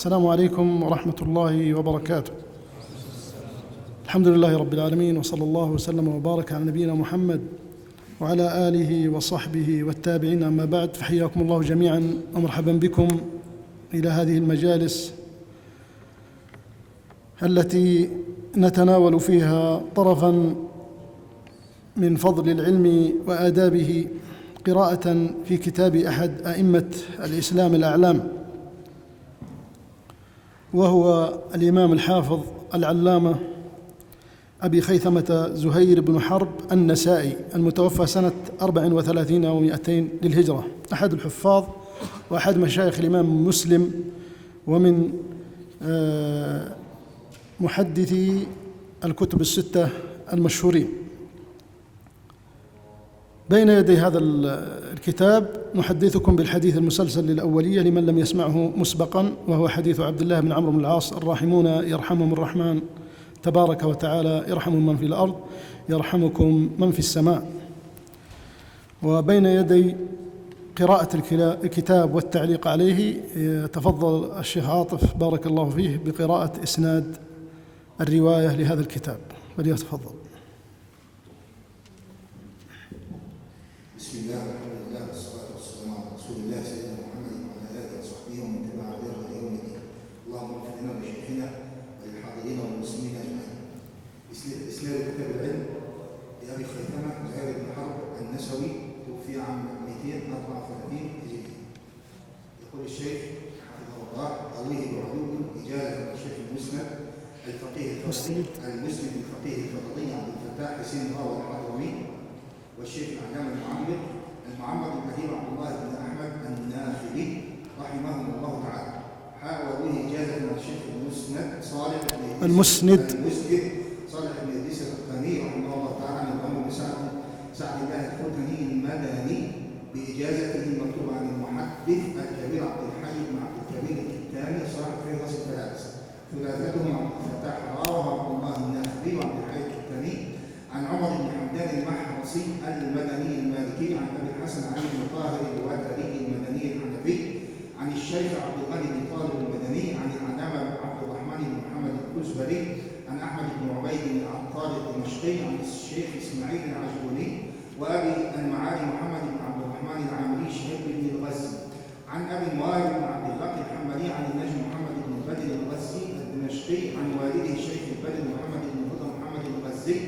السلام عليكم ورحمة الله وبركاته. الحمد لله رب العالمين، وصلى الله وسلم وبارك على نبينا محمد وعلى آله وصحبه والتابعين، أما بعد، فحياكم الله جميعا ومرحبا بكم إلى هذه المجالس التي نتناول فيها طرفا من فضل العلم وآدابه، قراءة في كتاب أحد أئمة الإسلام الأعلام، وهو الإمام الحافظ العلامة أبي خيثمة زهير بن حرب النسائي، المتوفى سنة 34 و200 للهجرة، أحد الحفاظ وأحد مشايخ الإمام مسلم، ومن محدثي الكتب الستة المشهورين. بين يدي هذا الكتاب نحدثكم بالحديث المسلسل للأولية لمن لم يسمعه مسبقا، وهو حديث عبد الله بن عمرو بن العاص: الراحمون يرحمهم الرحمن تبارك وتعالى، يرحم من في الأرض يرحمكم من في السماء. وبين يدي قراءة الكتاب والتعليق عليه تفضل الشيخ عاطف بارك الله فيه بقراءة إسناد الرواية لهذا الكتاب، فليتفضل. بسم الله والحمد لله والصلاة والسلام على رسول الله سيدنا محمد وعلى آله وصحبه ومن تبع هداه إلى يوم الدين. اللهم اغفر لنا ولشيخنا وللحاضرين والمسلمين أجمعين. إسناد كتاب العلم لأبي خيثمة زهير بن حرب النسوي، توفي عام 234 هجرية. يقول الشيخ حفظه الله: رويه بعلوم إجازة من الشيخ المسند الفقيه المسند الفقيه الفقيه عبد الفتاح حسين راوي الحضرمي، والشيخ العلامة المعمر الكثير عبد الله بن أحمد الناخلي رحمهم الله تعالى. حاول به إجازة من الشيخ المسند صالح بن إدريس الخلقاني رحمه الله تعالى عن الإمام بن سعد الله الخلقاني المدني بإجازته المكتوبة عن المحدث الكبير عبد الحي بن عبد الكريم الكتاني صاحب فهرس الثلاثة، ثلاثتهم عبد الفتاح راوي وعبد الله الناخلي وعبد الحي الكتاني، عن عمر بن حمدان المحرصي المدني المالكي، عن ابي الحسن علي بن طاهر الوتري المدني الحنفي، عن الشيخ عبد الغني بن طالب المدني، عن العلامه عبد الرحمن بن محمد الكزبري، عن احمد بن عبيد بن العطار الدمشقي، عن الشيخ اسماعيل العجبوني، وابي المعالي محمد بن عبد الرحمن العامري شهيد بن الغزي، عن ابي الموالي بن عبد الله الحنبلي، عن النجم محمد بن البدر الغزي الدمشقي، عن والده الشيخ البدر محمد بن رضا محمد الغزي،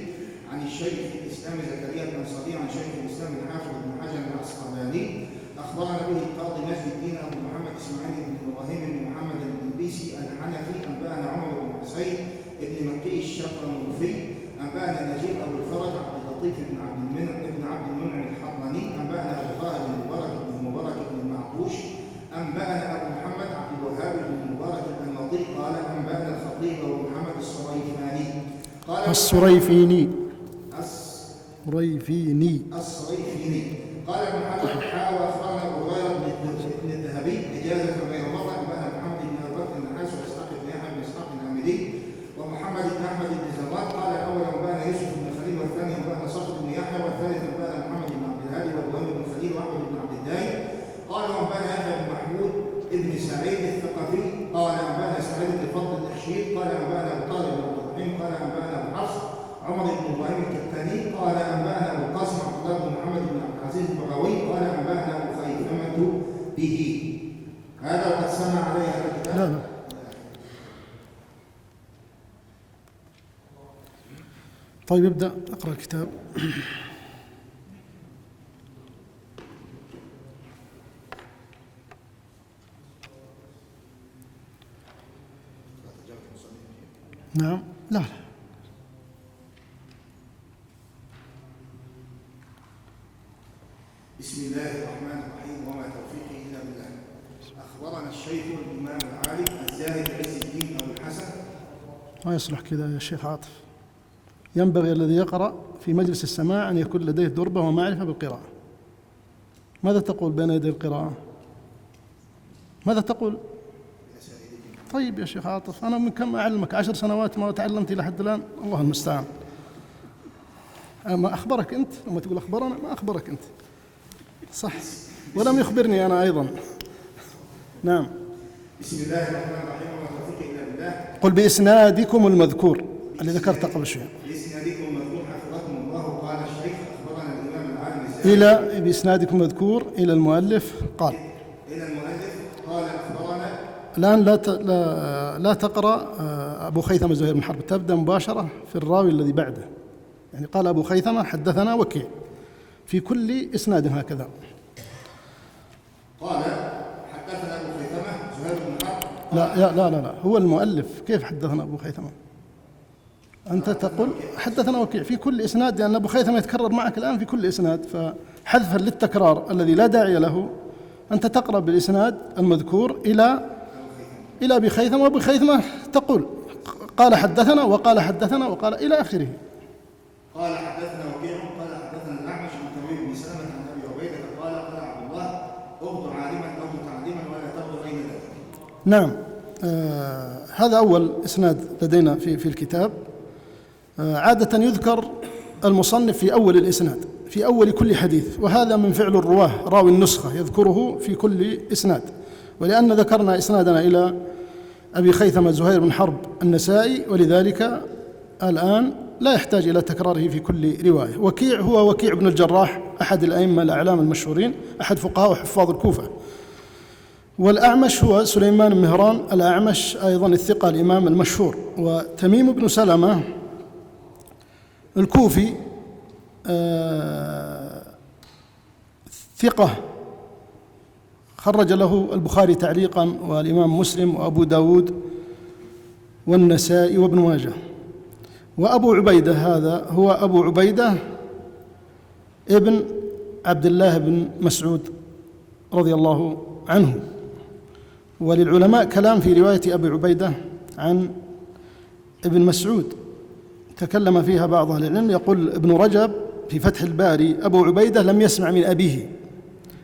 عن الشيخ الإسلام زكريا الأنصاري، عن شيخ الإسلام الحافظ بن حجر العسقلاني. أخبرنا به القاضي مجد الدين أبو محمد إسماعيل بن إبراهيم بن محمد البلبيسي الحنفي. أنبأنا عمر بن حسين بن مكي الشقرموفي. أنبأنا نجيب أبو الفرج عبد اللطيف بن عبد المنعم الحضرمي. أنبأنا أبو طاهر بن المبارك بن المعطوش. أنبأنا أبو محمد عبد الوهاب بن المبارك النضير قال: أنبأنا الخطيب أبو محمد الصريفاني قال الصريفيني قال ابن حجر: واخبرنا ابو هريره بن الذهبي اجازه غير مره. انبانا محمد بن ابي بكر النحاس واسحاق بن يحيى بن اسحاق الحامدي ومحمد بن احمد بن زراد. قال الاول: انبانا يوسف بن خليل، والثاني انبانا صخر بن يحيى، والثالث انبانا محمد بن عبد الهادي وابراهيم بن خليل واحمد بن عبد الدايم. قال وانبانا يحيى بن محمود بن سعيد الثقفي. قال انبانا سعيد بن فضل التخشيد. قال انبانا ابو طالب بن عبد الرحيم. قال انبانا ابو حفص عمر بن ابراهيم الكتاني. قال انبانا ابو القاسم عبد الله بن محمد بن عبد العزيز البغوي. قال انبانا ابو خيثمة به. هذا قد سمع عليه هذا الكتاب. لا. طيب ابدأ اقرأ الكتاب. نعم. لا. بسم الله الرحمن الرحيم، وما توفيقي الا بالله. اخبرنا الشيخ الامام العالم الزاهد عز الدين ابو الحسن. ما يصلح كذا يا شيخ عاطف، ينبغي الذي يقرأ في مجلس السماع أن يكون لديه دربة ومعرفة بالقراءة. ماذا تقول بين يدي القراءة؟ ماذا تقول؟ طيب يا شيخ عاطف، أنا من كم أعلمك 10 سنوات ما تعلمت إلى حد الآن، الله المستعان. ما أخبرك أنت لما تقول أخبرنا؟ ما أخبرك أنت، صح، ولم يخبرني أنا أيضا. نعم. بسم الله الرحمن الرحيم وما توفيقي الا بالله. قل بإسنادكم المذكور اللي ذكرت قبل شوي. بإسنادكم المذكور حفظكم الله. قال الشيخ أخبرنا الإمام العالم الزاهد. إلى بإسنادكم المذكور إلى المؤلف قال. إلى المؤلف قال أخبرنا. الآن لا تقرأ أبو خيثمة زهير بن حرب، تبدأ مباشرة في الراوي الذي بعده. يعني قال أبو خيثمة حدثنا وكيع في كل إسناد هكذا. قال حدثنا أبو خيثمة زهير بن حرب. لا هو المؤلف كيف حدثنا أبو خيثمة؟ أنت تقول حدثنا وكيع في كل إسناد، لأن أبو خيثمة يتكرر معك الآن في كل إسناد، فحذفا للتكرار الذي لا داعي له أنت تقرأ بالإسناد المذكور إلى أبي خيثمة، وأبو خيثمة تقول قال حدثنا وقال حدثنا وقال إلى آخره. قال حدثنا وكيع قال حدثنا الأعمش عن تميم بن سلمة عن أبي عبيدة قال قال عبد الله اغض عالما أو متعلما ولا تغض بين ذلك. نعم. هذا أول إسناد لدينا في الكتاب. عادة يذكر المصنف في أول الإسناد في أول كل حديث، وهذا من فعل الرواه، راوي النسخة يذكره في كل إسناد. ولأن ذكرنا إسنادنا إلى أبي خيثمة زهير بن حرب النسائي، ولذلك الآن لا يحتاج إلى تكراره في كل رواية. وكيع هو وكيع بن الجراح، أحد الأئمة الأعلام المشهورين، أحد فقهاء وحفاظ الكوفة. والأعمش هو سليمان بن مهران الأعمش، أيضا الثقة الإمام المشهور. وتميم بن سلمة الكوفي ثقة، خرج له البخاري تعليقا والإمام مسلم وأبو داود والنسائي وابن ماجه. وأبو عبيدة هذا هو أبو عبيدة ابن عبد الله بن مسعود رضي الله عنه. وللعلماء كلام في رواية أبي عبيدة عن ابن مسعود تكلم فيها بعض أهل العلم. يقول ابن رجب في فتح الباري أبو عبيدة لم يسمع من أبيه،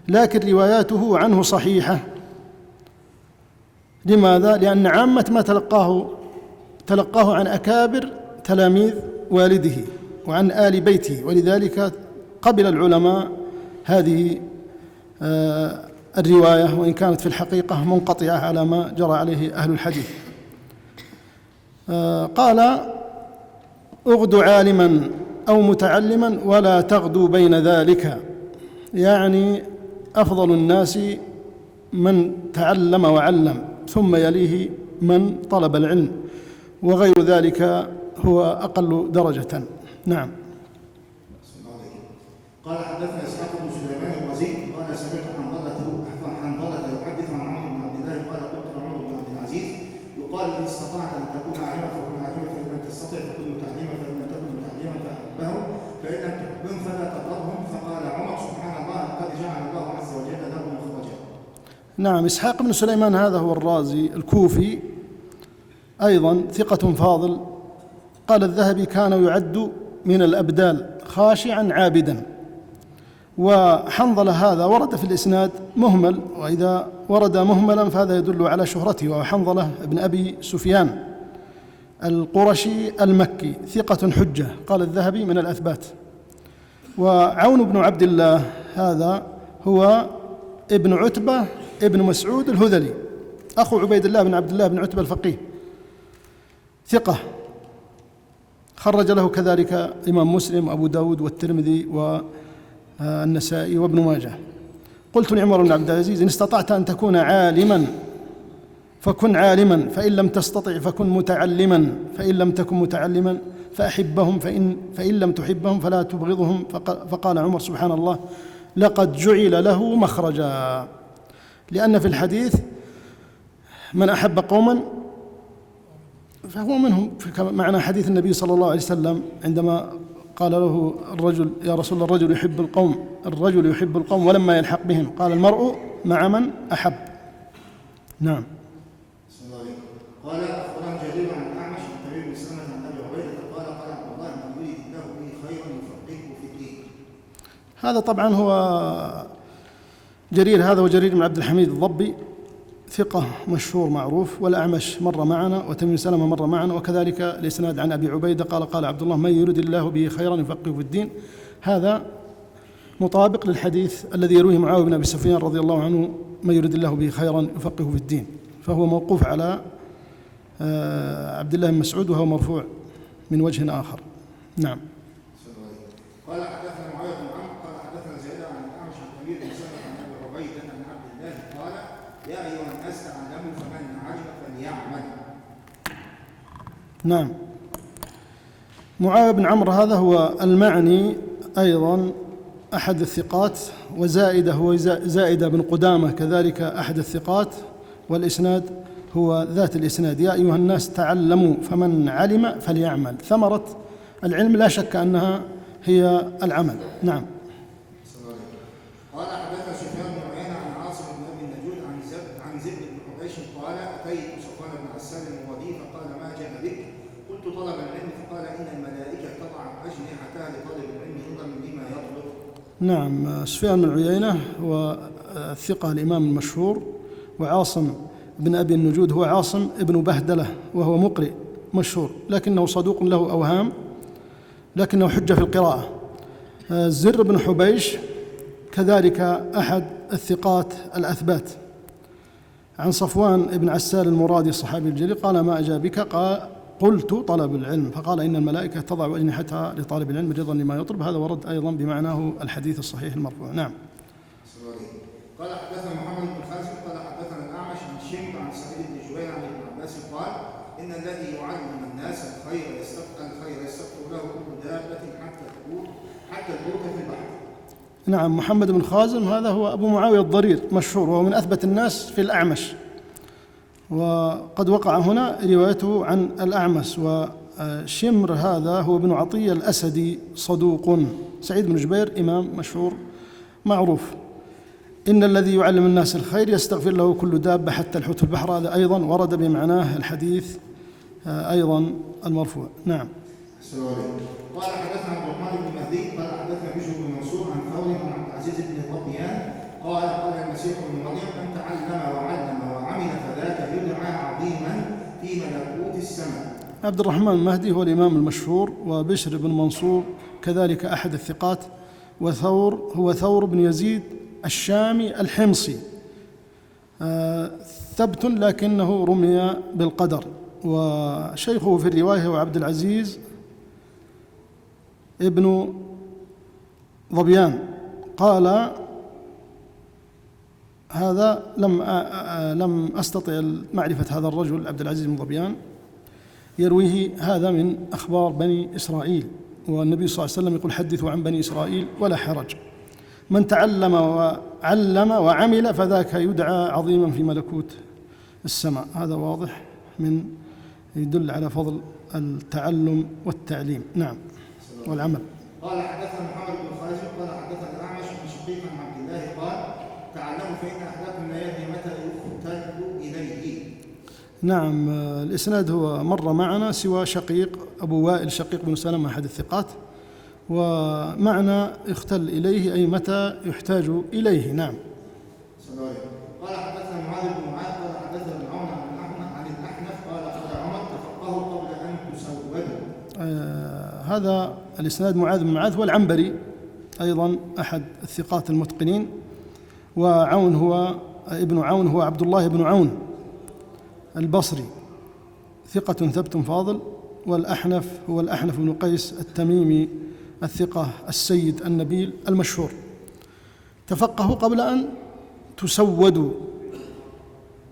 لكن رواياته عنه صحيحة. لماذا؟ لأن عامة ما تلقاه عن أكابر تلاميذ والده وعن آل بيته، ولذلك قبل العلماء هذه الرواية، وإن كانت في الحقيقة منقطعة على ما جرى عليه أهل الحديث. قال اغدوا عالما أو متعلما ولا تغدوا بين ذلك، يعني أفضل الناس من تعلم وعلم، ثم يليه من طلب العلم، وغير ذلك هو أقل درجة. نعم. قال حدثنا إسحاق بن سليمان الرزي قال سمعت حنظلة يحدث عن عمر بن عبد الله قال قلت عمر بن عبد العزيز يقال إن استطعت أن تكون عالما فكن عالما، فإن لم تستطع فكن متعلما، فإن لم تكن متعلما فأحبهم، فإن لم تحبهم فلا تضرهم. فقال عمر سبحان الله قد جعل الله عز وجل له مخرجا. نعم. إسحاق بن سليمان هذا هو الرازي الكوفي، أيضا ثقة فاضل. قال الذهبي كان يعد من الأبدال خاشعا عابدا. وحنظلة هذا ورد في الإسناد مهمل، وإذا ورد مهملا فهذا يدل على شهرته. وحنظلة بن أبي سفيان القرشي المكي ثقة حجة، قال الذهبي من الأثبات. وعون بن عبد الله هذا هو ابن عتبة ابن مسعود الهذلي، أخو عبيد الله بن عبد الله بن عتبة الفقيه، ثقة، خرج له كذلك الإمام مسلم وأبو داود والترمذي والنسائي وابن ماجه. قلت لعمر بن عبد العزيز إن استطعت أن تكون عالما فكن عالما، فإن لم تستطع فكن متعلما، فإن لم تكن متعلما فأحبهم، فإن لم تحبهم فلا تبغضهم. فقال عمر سبحان الله لقد جعل له مخرجا، لأن في الحديث من أحب قوما فهو منهم، معنى حديث النبي صلى الله عليه وسلم عندما قال له الرجل يا رسول الله الرجل يحب القوم ولما يلحق بهم، قال المرء مع من أحب. نعم. قال أخبرنا جرير عن الأعمش عن تميم بن سلمة عن أبي عبيدة قال قال عبد الله من يريد الله به خيرا يفقهه في الدين. هذا طبعا هو جرير، هذا وجرير بن عبد الحميد الضبي ثقة مشهور معروف. والأعمش مر معنا، وتميم سلمة مر معنا، وكذلك الإسناد عن أبي عبيدة قال عبد الله من يريد الله به خيرا يفقهه في الدين. هذا مطابق للحديث الذي يرويه معاوية بن أبي سفيان رضي الله عنه من يريد الله به خيرا يفقهه في الدين. فهو موقوف على عبد الله بن مسعود، وهو مرفوع من وجه آخر. نعم. قال حدثنا معاوية بن عمرو قال حدثنا زياد عن الأعمش عن كبير بن سلمة عن أبي عبيدة عن عبد الله قال يا أيها الناس تعلموا فمن علم فليعمل. نعم. معاوية بن عمرو هذا هو المعني أيضا أحد الثقات، وزائدة هو زائدة بن قدامة كذلك أحد الثقات، والإسناد هو ذات الإسناد يا أيها الناس تعلموا فمن علم فليعمل. ثمرة العلم لا شك أنها هي العمل. نعم. قال حدثنا سفيان بن عيينة عن عاصم بن أبي النجود عن زيد بن حبيش قال أتيت صفوان بن عسال المغادي فقال ما جاء بك؟ قلت طلب العلم فقال إن الملائكة تضع أجنحتها لطالب العلم رضا بما يطلب. نعم. سفيان بن عيينة هو الثقة الإمام المشهور، وعاصم بن أبي النجود هو عاصم ابن بهدلة وهو مقرئ مشهور، لكنه صدوق له أوهام، لكنه حجة في القراءة. زر بن حبيش كذلك أحد الثقات الأثبات. عن صفوان بن عسال المرادي الصحابي الجليل قال ما أجابك؟ قال قلت طلب العلم، فقال إن الملائكة تضع أجنحتها لطالب العلم رضا لما يطلب. هذا ورد أيضا بمعناه الحديث الصحيح المرفوع. نعم. قال حدثنا محمد بن خازم قال حدثنا الأعمش عن شمر عن سعيد بن جبير عن ابن عباس قال إن الذي يعلم الناس الخير يستغفر له كل دابة حتى البركة في البحر. نعم. محمد بن خازم هذا هو أبو معاوية الضرير مشهور، وهو من أثبت الناس في الأعمش، وقد وقع هنا روايته عن الأعمش. وشمر هذا هو ابن عطية الأسدي صدوق. سعيد بن جبير إمام مشهور معروف. إن الذي يعلم الناس الخير يستغفر له كل دابة حتى الحوت في البحر، هذا أيضا ورد بمعناه الحديث أيضا المرفوع. نعم. قال حدثنا عبد الرحمن بن مهدي قال حدثنا بشر بن منصور عن ثور عن عبد العزيز بن ربيان قال المسيح ابن مريم من تعلم وعلم وعمل فذاك يدعى عظيما في ملكوت السماء. عبد الرحمن المهدي هو الإمام المشهور، وبشر بن منصور كذلك أحد الثقات، وثور هو ثور بن يزيد الشامي الحمصي، ثبت لكنه رمي بالقدر. وشيخه في الرواية هو عبد العزيز ابن ظبيان. قال هذا لم أستطع معرفة هذا الرجل عبد العزيز بن ظبيان، يرويه هذا من أخبار بني إسرائيل، والنبي صلى الله عليه وسلم يقول حدثوا عن بني إسرائيل ولا حرج. من تعلم وعلم وعمل فذاك يدعى عظيما في ملكوت السماء. هذا واضح من يدل على فضل التعلم والتعليم. نعم. والعمل. قال حدثنا محمد بن خازم قال حدثنا الأعمش عن شقيق عن عبد الله قال تعلموا فإن أحدكم لا يدري متى يقتل إليه. نعم. الإسناد هو مر معنا سوى شقيق أبو وائل شقيق بن سلمة أحد الثقات، ومعنى يختل إليه أي متى يحتاج إليه. نعم. قال حدثنا معاذ بن معاذ قال حدثنا ابن عون عن الأحنف قال عمر تفقهوا قبل أن تسودوا. هذا الإسناد معاذ بن معاذ والعنبري أيضا أحد الثقات المتقنين، وعون هو ابن عون هو عبد الله بن عون البصري ثقة ثبت فاضل. والأحنف هو الأحنف بن قيس التميمي الثقة السيد النبيل المشهور. تفقهوا قبل أن تسودوا،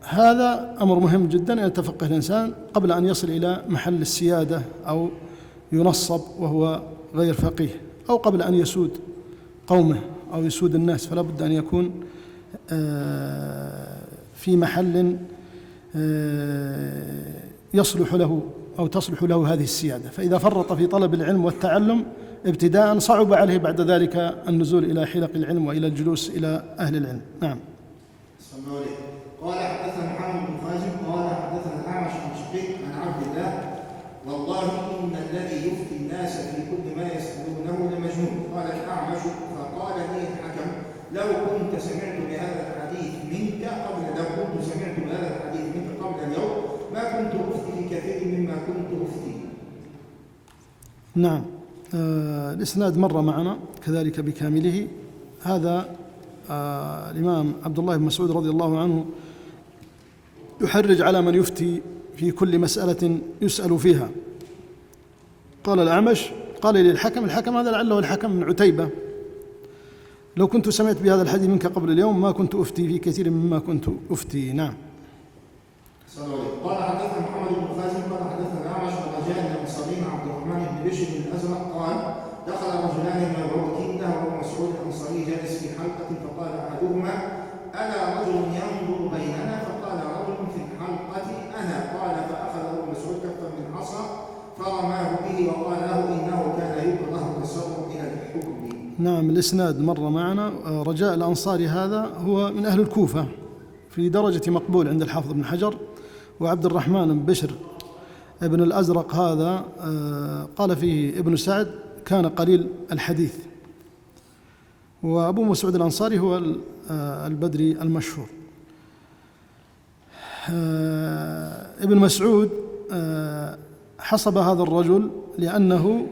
هذا أمر مهم جدا أن يتفقه الإنسان قبل أن يصل إلى محل السيادة أو ينصب وهو غير فقيه، أو قبل أن يسود قومه أو يسود الناس، فلا بد أن يكون في محل يصلح له أو تصلح له هذه السيادة. فإذا فرط في طلب العلم والتعلم ابتداء صعب عليه بعد ذلك النزول إلى حلق العلم وإلى الجلوس إلى أهل العلم. نعم. قال حدثنا محمد بن خازم قال حدثنا الأعمش عن شقيق عن عبد الله والله إن الذي يفتي الناس في كل ما يسألونه لمجنون. قال الأعمش فقال لي الحكم لو كنت سمعت بهذا الحديث منك قبل اليوم ما كنت أفتي في كثير مما كنت أفتي. نعم. الإسناد مر معنا كذلك بكامله. هذا الإمام عبد الله بن مسعود رضي الله عنه يحرج على من يفتي في كل مسألة يسأل فيها. قال الأعمش قال لي الحكم هذا لعله الحكم من عتيبة، لو كنت سمعت بهذا الحديث منك قبل اليوم ما كنت أفتي في كثير مما كنت أفتي. نعم. قال حدثنا محمد بن خازم قال حدثنا الأعمش ورجاء الأنصاري عبد الرحمن بن بشر بن الأزرق قال دخل رجلان من العروكين له أبو مسعود الأنصاري جالس في حلقة فقال أحدهما ألا رجل ينظر بيننا؟ فقال رجل في الحلقة أنا. قال فأخذ أبو مسعود كفا من عصا فرماه به وقال له إنه كان يكره التصرف إلى الحكم. نعم. الإسناد مر معنا. رجاء الأنصاري هذا هو من أهل الكوفة في درجة مقبول عند الحافظ بن حجر. وعبد الرحمن بن بشر ابن الأزرق هذا قال فيه ابن سعد كان قليل الحديث. وأبو مسعود الأنصاري هو البدري المشهور. ابن مسعود حصب هذا الرجل لأنه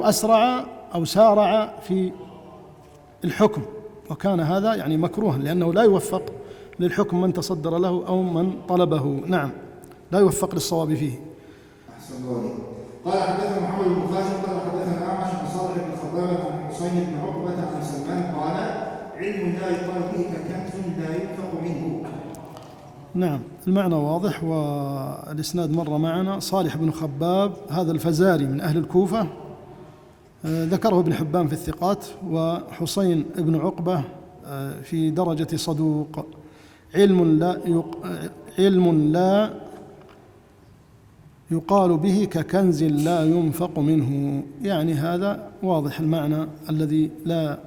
أسرع أو سارع في الحكم، وكان هذا يعني مكروها لأنه لا يوفق للحكم من تصدر له أو من طلبه. نعم، لا يوفق للصواب فيه. أحسن الله. قال حدثنا محمد بن خازم قال حدثنا أعمش عن صالح بن خباب عن حسين بن عقبة عن سلمان قال علم لا يقال فيه ككنز لا ينفق منه. نعم، المعنى واضح. والإسناد مر معنا. صالح بن خباب هذا الفزاري من أهل الكوفة، ذكره ابن حبان في الثقات. وحسين بن عقبة في درجة صدوق. علم لا يقال به ككنز لا ينفق منه، يعني هذا واضح المعنى الذي لا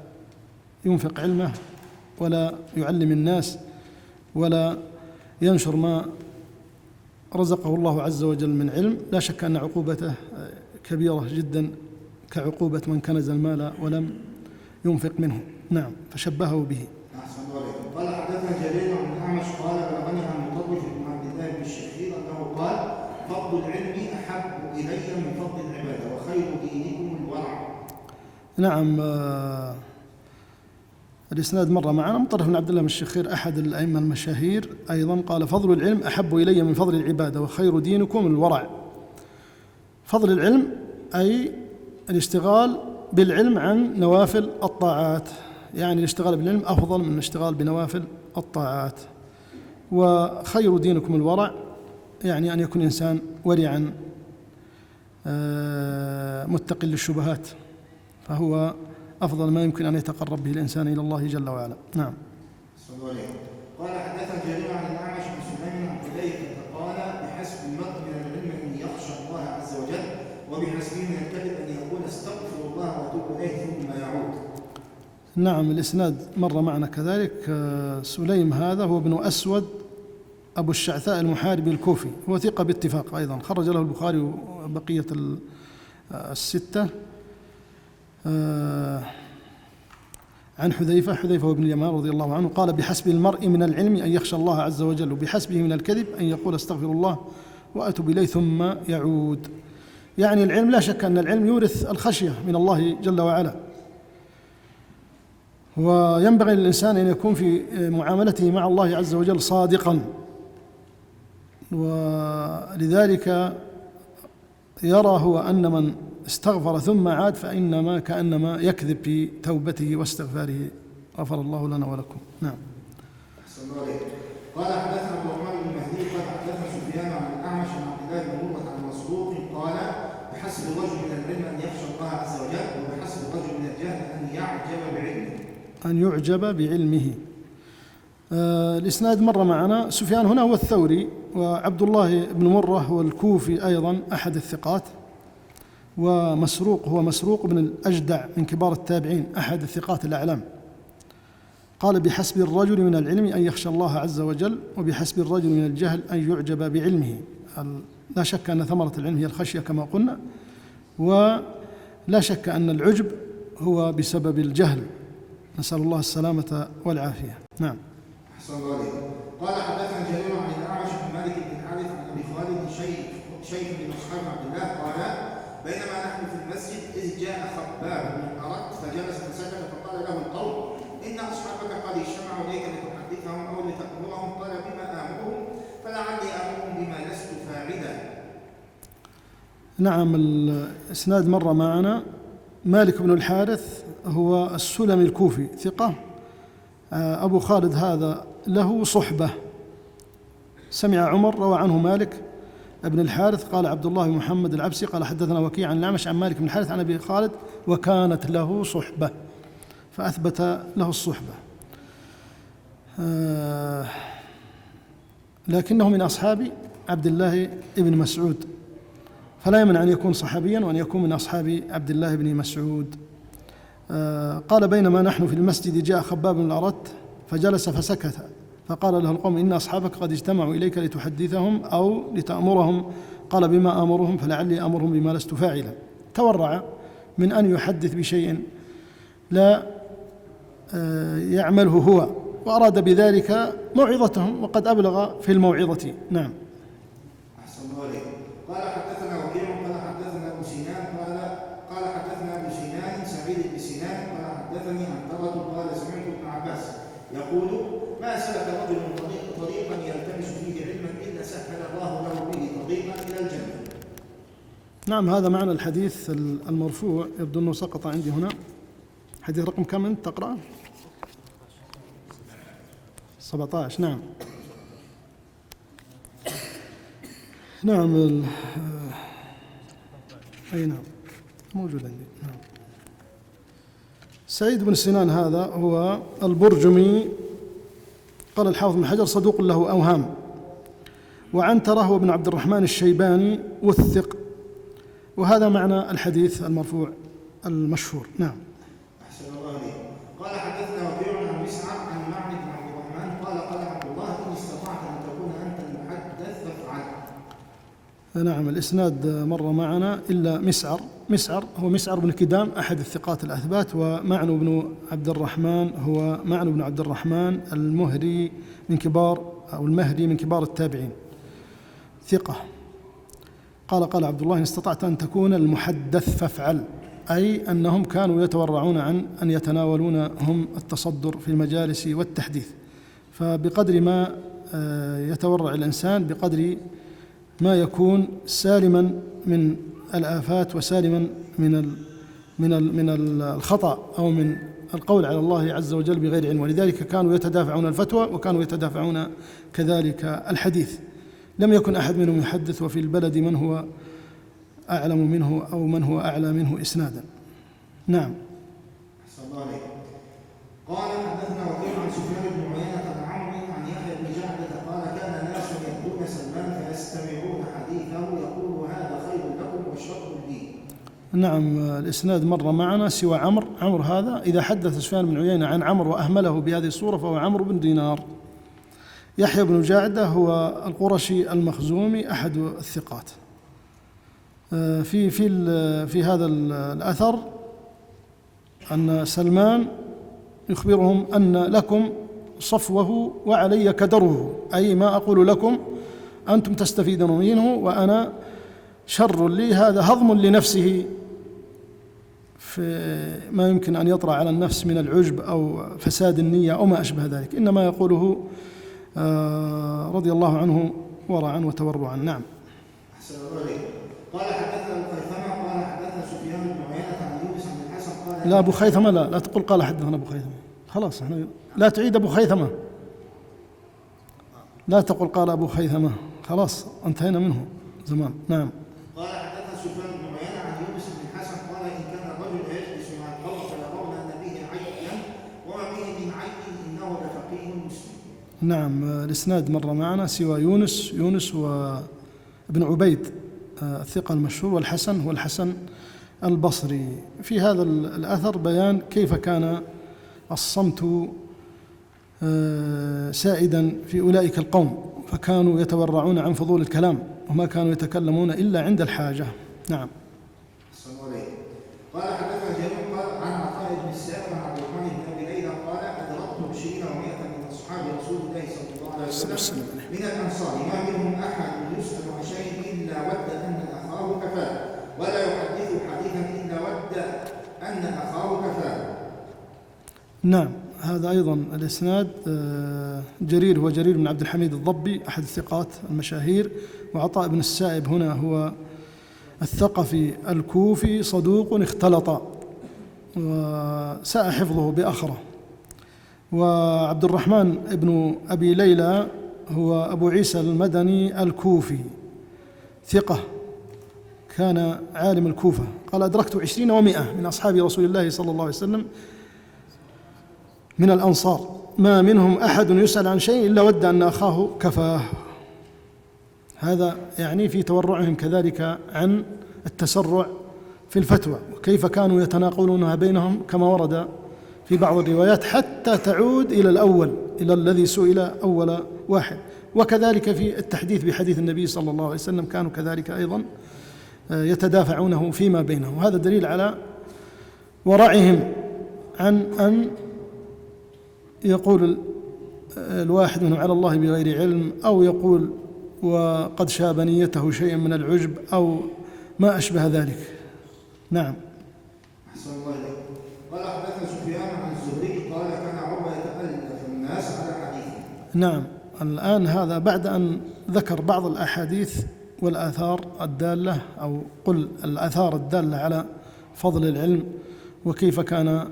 ينفق علمه ولا يعلم الناس ولا ينشر ما رزقه الله عز وجل من علم. لا شك أن عقوبته كبيرة جدا كعقوبة من كنز المال ولم ينفق منه. نعم، فشبهه به. قال حدثنا جرير عن الأعمش قال بلغني عن مطرف بن عبد الله بن الشخير أنه قال فضل العلم أحب إلي من فضل العبادة وخير دينكم الورع. نعم. الإسناد مر معنا. مطرف بن عبد الله بن الشخير أحد الأئمة المشاهير أيضا قال فضل العلم أحب إلي من فضل العبادة وخير دينكم الورع. فضل العلم أي الاشتغال بالعلم عن نوافل الطاعات، يعني الاشتغال بالعلم أفضل من الاشتغال بنوافل الطاعات. وخير دينكم الورع يعني أن يكون إنسان ورعا متقي للشبهات، فهو أفضل ما يمكن أن يتقرب به الإنسان إلى الله جل وعلا. نعم. قال حدثنا جرير عن الأعمش عن سليمان عن حذيفة قال بحسب المرء من العلم أن يخشى الله عز وجل وبحسبه من الكذب أن يقول استغفر الله وأتوب إليه ثم يعود. نعم، الإسناد مر معنا كذلك. سليم هذا هو ابن أسود أبو الشعثاء المحاربي الكوفي، هو ثقة باتفاق أيضا، خرج له البخاري وبقية الستة. عن حذيفة بن اليمان رضي الله عنه قال بحسب المرء من العلم أن يخشى الله عز وجل وبحسبه من الكذب أن يقول استغفر الله وأتوب إليه ثم يعود. يعني العلم لا شك أن العلم يورث الخشية من الله جل وعلا، وينبغي للإنسان أن يكون في معاملته مع الله عز وجل صادقا، ولذلك يرى هو أن من استغفر ثم عاد فإنما كأنما يكذب في توبته واستغفاره. غفر الله لنا ولكم. نعم. قال حدثنا عبد الرحمن بن مهدي قال حدثنا سفيان عن الأعمش عن عبد الله بن مرة عن مسروق قال بحسب الرجل من العلم أن يخشى الله عز وجل وبحسب الرجل من الجهل أن يعجب بعلمه. الإسناد مر معنا. سفيان هنا هو الثوري، وعبد الله بن مرة هو الكوفي أيضا أحد الثقات، ومسروق هو مسروق بن الأجدع من كبار التابعين أحد الثقات الأعلام. قال بحسب الرجل من العلم أن يخشى الله عز وجل وبحسب الرجل من الجهل أن يعجب بعلمه. لا شك أن ثمرة العلم هي الخشية كما قلنا، ولا شك أن العجب هو بسبب الجهل، نسأل الله السلامة والعافية. نعم. أحسن الله. قال حدثنا جرير عن الأعمش عن مالك بن الحارث عن أبي خالد شيخ من أصحاب عبد الله قال بينما نحن في المسجد إذ جاء خباب من أرد فجلس فسكت فقال له القوم إن أصحابك قد اجتمعوا إليك لتحدثهم أو لتأمرهم. قال بما آمرهم؟ فلعلي آمرهم بما لست فاعلا. نعم. الإسناد مر معنا. مالك بن الحارث هو السلمي الكوفي ثقة. أبو خالد هذا له صحبة، سمع عمر، روى عنه مالك بن الحارث قال عبد الله بن محمد العبسي قال حدثنا وكيع عن الأعمش عن مالك بن الحارث عن أبي خالد وكانت له صحبة، فأثبت له الصحبة. لكنه من أصحاب عبد الله بن مسعود، فلا يمنع أن يكون صحابيا وأن يكون من أصحاب عبد الله بن مسعود. قال بينما نحن في المسجد جاء خباب بن الأرت فجلس فسكت، فقال له القوم إن أصحابك قد اجتمعوا إليك لتحدثهم أو لتأمرهم. قال بما آمرهم؟ فلعلي أمرهم بما لست فاعلا. تورع من أن يحدث بشيء لا يعمله هو، وأراد بذلك موعظتهم، وقد أبلغ في الموعظة. نعم. أحسن الله عليك. قال حدثنا وكيع قال حدثنا أبو سنان قال حدثنا أبو سنان سعيد بن سنان قال حدثني عنترة قال سمعت ابن عباس يقول ما سلك رجل طريقا يلتمس فيه علما إلا سهل الله له به طريقا إلى الجنة. نعم، هذا معنى الحديث المرفوع. يبدو أنه سقط عندي هنا. حديث رقم كم أنت تقرأ؟ 17. نعم. نعم. أي نعم، موجود عندي. نعم. سعيد بن سنان هذا هو البرجمي. قال الحافظ بن حجر صدوق له أوهام. وعنترة هو ابن عبد الرحمن الشيباني وثق. وهذا معنى الحديث المرفوع المشهور. نعم. أحسن الله عليك. قال حدثنا وكيع عن مسعر عن معبد بن عبد الرحمن قال عبد الله إن استطعت أن تكون أنت المحدث فافعل. نعم. الإسناد مر معنا إلا مسعر هو مسعر بن كدام أحد الثقات الأثبات، ومعن بن عبد الرحمن هو معن بن عبد الرحمن المهري من كبار أو المهري من كبار التابعين ثقة. قال عبد الله إن استطعت أن تكون المحدث فافعل، أي أنهم كانوا يتورعون عن أن يتناولون هم التصدر في المجالس والتحديث. فبقدر ما يتورع الإنسان بقدر ما يكون سالما من الآفات وسالما من الخطأ أو من القول على الله عز وجل بغير علم. ولذلك كانوا يتدافعون الفتوى وكانوا يتدافعون كذلك الحديث. لم يكن أحد منهم يحدث وفي البلد من هو أعلم منه أو من هو أعلى منه إسنادا. نعم. أحسن الله عليك. قال حدثنا وكيع عن سفيان بن عيينة عن عمرو عن يحيى بن جعدة قال كان ناس يأتون سلمان فيستمعون حديثه يقول هذا خير لكم وشر لي. نعم. الإسناد مر معنا سوى عمرو هذا إذا حدث سفيان بن عيينة عن عمرو وأهمله بهذه الصورة فهو عمرو بن دينار. يحيى بن جعدة هو القرشي المخزومي أحد الثقات. في هذا الأثر أن سلمان يخبرهم أن لكم صفوه وعلي كدره، أي ما أقول لكم أنتم تستفيدون منه وأنا شر لي. هذا هضم لنفسه في ما يمكن أن يطرأ على النفس من العجب أو فساد النية أو ما أشبه ذلك، إنما يقوله رضي الله عنه ورعا وتورعا. نعم. أحسن الله عليك. قال حدثنا أبو خيثمة قال حدثنا سفيان بن عيينة عن يونس بن الحسن قال لا أبو خيثمة لا تقل قال حدثنا أبو خيثمة، خلاص احنا لا تعيد أبو خيثمة، لا تقل قال أبو خيثمة، خلاص انتهينا منه زمان. نعم. قال حدثنا سفيان بن عيينة عن يونس بن الحسن قال إن كان الرجل يجلس مع القوم فيرون أن به عيبا وما به من عيب إنه لفقيه مسلم. نعم. الإسناد مر معنا سوى يونس وابن عبيد الثقة المشهور، والحسن هو الحسن البصري. في هذا الأثر بيان كيف كان الصمت سائدا في أولئك القوم، فكانوا يتورعون عن فضول الكلام وما كانوا يتكلمون إلا عند الحاجة. نعم. قال حدثنا جرير قال عن عطاء بن السائب عن عبد الرحمن بن أبي ليلى قال أدركت 20 و100 من أصحاب رسول الله صلى الله عليه وسلم من الأنصار ما منهم أحد يسأل عن شيء إلا ود أن أخاه كفاه ولا يحدث حديثا إلا ود أن أخاه كفاه. نعم. هذا أيضا الإسناد جرير هو جرير بن عبد الحميد الضبي أحد الثقات المشاهير، وعطاء بن السائب هنا هو الثقفي الكوفي صدوق اختلط وساء حفظه بأخره. وعبد الرحمن بن أبي ليلى هو أبو عيسى المدني الكوفي ثقة، كان عالم الكوفة، قال أدركت 20 و100 من أصحاب رسول الله صلى الله عليه وسلم من الأنصار، ما منهم أحد يسأل عن شيء إلا ود أن أخاه كفاه. هذا يعني في تورعهم كذلك عن التسرع في الفتوى، وكيف كانوا يتناقلونها بينهم كما ورد في بعض الروايات حتى تعود إلى الأول، إلى الذي سئل أول واحد. وكذلك في التحديث بحديث النبي صلى الله عليه وسلم كانوا كذلك أيضا يتدافعونه فيما بينهم. وهذا دليل على ورعهم عن أن يقول الواحد منهم على الله بغير علم، أو يقول وقد شاب نيته شيئا من العجب أو ما أشبه ذلك. نعم. أحسن الله إليك. قال حدثنا سفيان عن الزهري قال كان عروة يتألف الناس على حديثه. نعم. الآن هذا بعد أن ذكر بعض الأحاديث والآثار الدالة، أو قل الآثار الدالة على فضل العلم، وكيف كان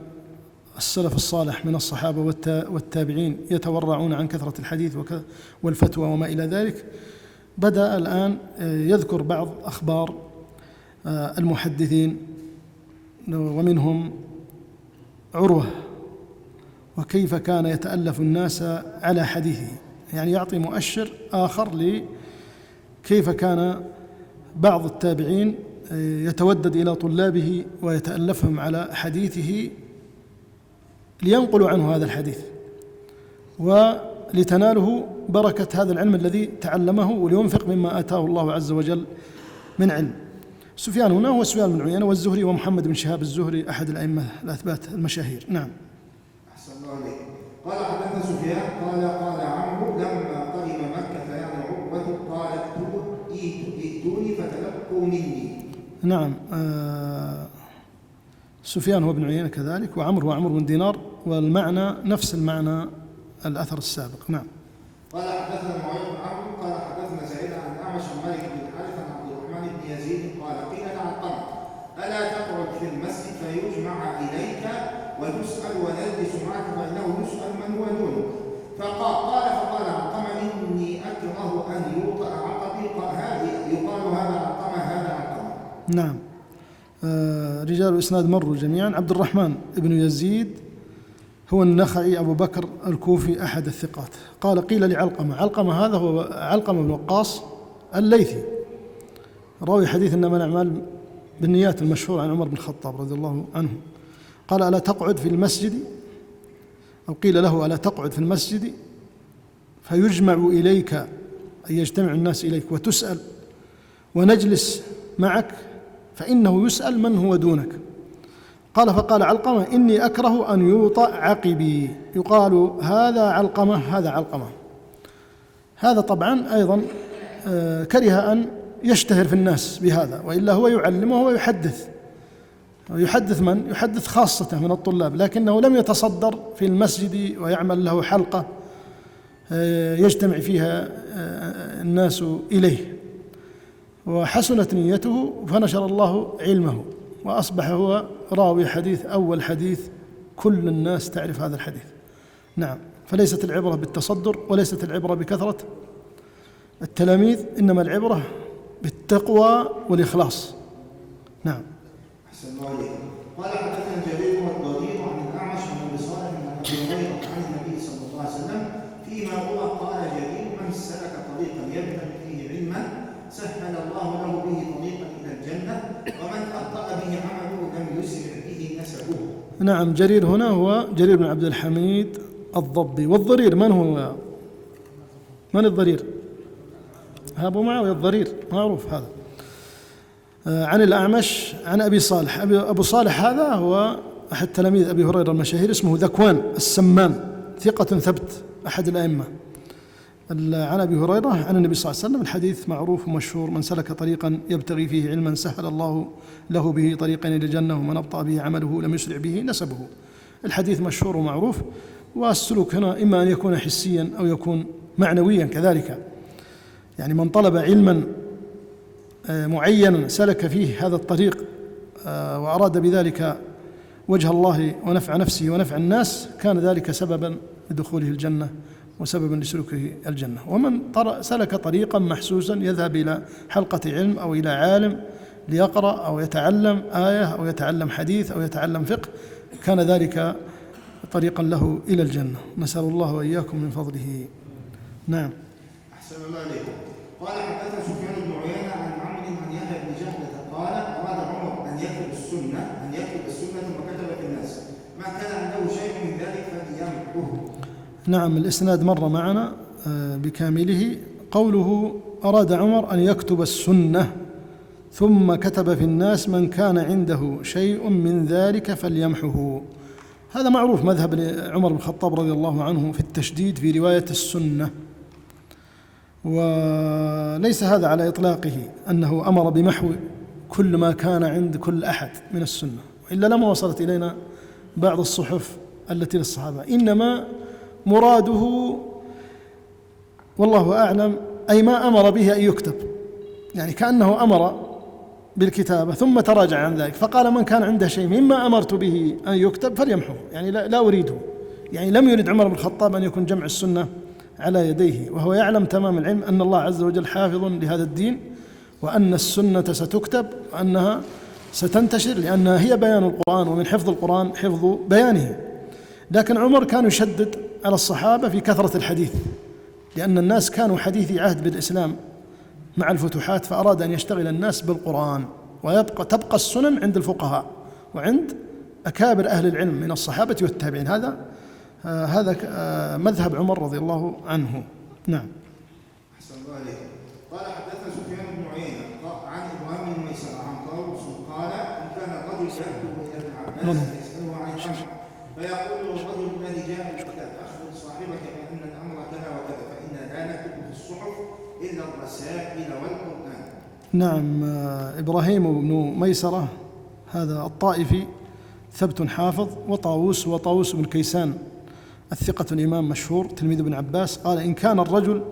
السلف الصالح من الصحابة والتابعين يتورعون عن كثرة الحديث والفتوى وما إلى ذلك. بدأ الآن يذكر بعض أخبار المحدثين، ومنهم عروة، وكيف كان يتألف الناس على حديثه، يعني يعطي مؤشر آخر لكيف كان بعض التابعين يتودد إلى طلابه ويتألفهم على حديثه لينقلوا عنه هذا الحديث ولتناله بركة هذا العلم الذي تعلمه، ولينفق مما آتاه الله عز وجل من علم. سفيان هنا هو سفيان بن عيينة، والزهري ومحمد بن شهاب الزهري أحد الأئمة الأثبات المشاهير. نعم. أحسن الله عليك. قال حدثنا سفيان قال عمرو لما قدم مكة يعني عقبة قال ائتوني فتلقوا مني. نعم. سفيان هو بن عيينة كذلك، وعمرو هو عمرو بن دينار، والمعنى نفس المعنى الأثر السابق. نعم. قال حدثنا معاذ بن عمرو قال حدثنا زيد عن الأعمش عن مالك بن الحارث عن عبد الرحمن بن يزيد قال قيل لعلقمة ألا تقعد في المسجد فيجمع إليك وتسأل ونجلس معك فإنه يسأل من هو دونك. فقال علقمة إني أكره أن يوطأ عقبي يقال هذا علقمة هذا علقمة. نعم. رجال الإسناد مروا جميعا. عبد الرحمن بن يزيد هو النخعي أبو بكر الكوفي أحد الثقات. قال قيل لعلقمة، علقمة هذا هو علقمة بن وقاص الليثي راوي حديث إنما الأعمال بالنيات المشهور عن عمر بن الخطاب رضي الله عنه. قال ألا تقعد في المسجد، أو قيل له ألا تقعد في المسجد فيجمع إليك، أي يجتمع الناس إليك، وتسأل ونجلس معك فإنه يسأل من هو دونك. فقال علقمة إني أكره أن يوطأ عقبي، يقال هذا علقمة هذا علقمة. هذا طبعا أيضا كره أن يشتهر في الناس بهذا، وإلا هو يعلمه ويحدث من؟ يحدث خاصته من الطلاب، لكنه لم يتصدر في المسجد ويعمل له حلقة يجتمع فيها الناس إليه، وحسنت نيته فنشر الله علمه، وأصبح هو راوي حديث أول حديث كل الناس تعرف هذا الحديث. نعم. فليست العبرة بالتصدر، وليست العبرة بكثرة التلاميذ، إنما العبرة بالتقوى والإخلاص. نعم. أحسن الله عليك. قال حدثنا جرير والضرير عن الأعمش عن أبي صالح عن أبي هريرة عن النبي صلى الله عليه وسلم فيما هو قال جرير من سلك طريقا يبتغي فيه علما سهل الله له به طريقا إلى الجنة ومن أبطأ به عمله لم يسرع به نسبه. نعم. جرير هنا هو جرير بن عبد الحميد الضبي. والضرير من هو؟ من الضرير؟ أبو معاوية الضرير معروف هذا. عن الأعمش عن أبي صالح. أبو صالح هذا هو أحد تلاميذ أبي هريرة المشاهير، اسمه ذكوان السمان، ثقة ثبت أحد الأئمة. عن أبي هريرة عن النبي صلى الله عليه وسلم الحديث معروف ومشهور: من سلك طريقا يبتغي فيه علما سهل الله له به طريقا إلى الجنة ومن أبطأ به عمله لم يسرع به نسبه. الحديث مشهور ومعروف، والسلوك هنا إما أن يكون حسيا أو يكون معنويا كذلك. يعني من طلب علما معينا سلك فيه هذا الطريق وأراد بذلك وجه الله ونفع نفسه ونفع الناس، كان ذلك سببا لدخوله الجنة وسببا لسلوكه الجنة. ومن سلك طريقا محسوسا يذهب إلى حلقة علم أو إلى عالم ليقرأ أو يتعلم آية أو يتعلم حديث أو يتعلم فقه، كان ذلك طريقا له إلى الجنة. نسأل الله وإياكم من فضله. نعم. أحسن الله عليكم. قال حدثنا سفيان بن عيينة عن عمرو عن يحيى بن جهلة قال أراد عمر أن يكتب السنة ثم كتب في الناس، ما كان عنده شيء من ذلك فليمحه. نعم، الإسناد مر معنا بكامله. قوله أراد عمر أن يكتب السنة ثم كتب في الناس من كان عنده شيء من ذلك فليمحه، هذا معروف مذهب عمر بن الخطاب رضي الله عنه في التشديد في رواية السنة، وليس هذا على إطلاقه أنه أمر بمحو كل ما كان عند كل أحد من السنة، وإلا لما وصلت إلينا بعض الصحف التي للصحابة. إنما مراده والله أعلم أي ما أمر به أن يكتب، يعني كأنه أمر بالكتابة ثم تراجع عن ذلك فقال من كان عنده شيء مما أمرت به أن يكتب فليمحوه، يعني لا أريده. يعني لم يرد عمر بن الخطاب أن يكون جمع السنة على يديه، وهو يعلم تمام العلم أن الله عز وجل حافظ لهذا الدين، وأن السنة ستكتب وأنها ستنتشر، لأنها هي بيان القرآن، ومن حفظ القرآن حفظ بيانه. لكن عمر كان يشدد على الصحابة في كثرة الحديث، لأن الناس كانوا حديثي عهد بالإسلام مع الفتوحات، فأراد أن يشتغل الناس بالقرآن، تبقى السنن عند الفقهاء وعند أكابر أهل العلم من الصحابة والتابعين. هذا مذهب عمر رضي الله عنه. نعم. أحسن الله عليكم. قال حدثنا سفيان بن عيينة عن إبراهيم بن ميسرة عن طاووس قال إن كان الرجل يكتب إلى ابن عباس فيسأله عن الأمر فيقول له الرجل الذي جاء بالكتاب أخبر صاحبك بأن الأمر كذا وكذا، فإنا لا نكتب في الصحف إلا الرسائل والقرآن. نعم. إبراهيم بن ميسرة هذا الطائفي ثبت حافظ، وطاووس بن كيسان الثقة الإمام مشهور تلميذ ابن عباس، قال إن كان الرجل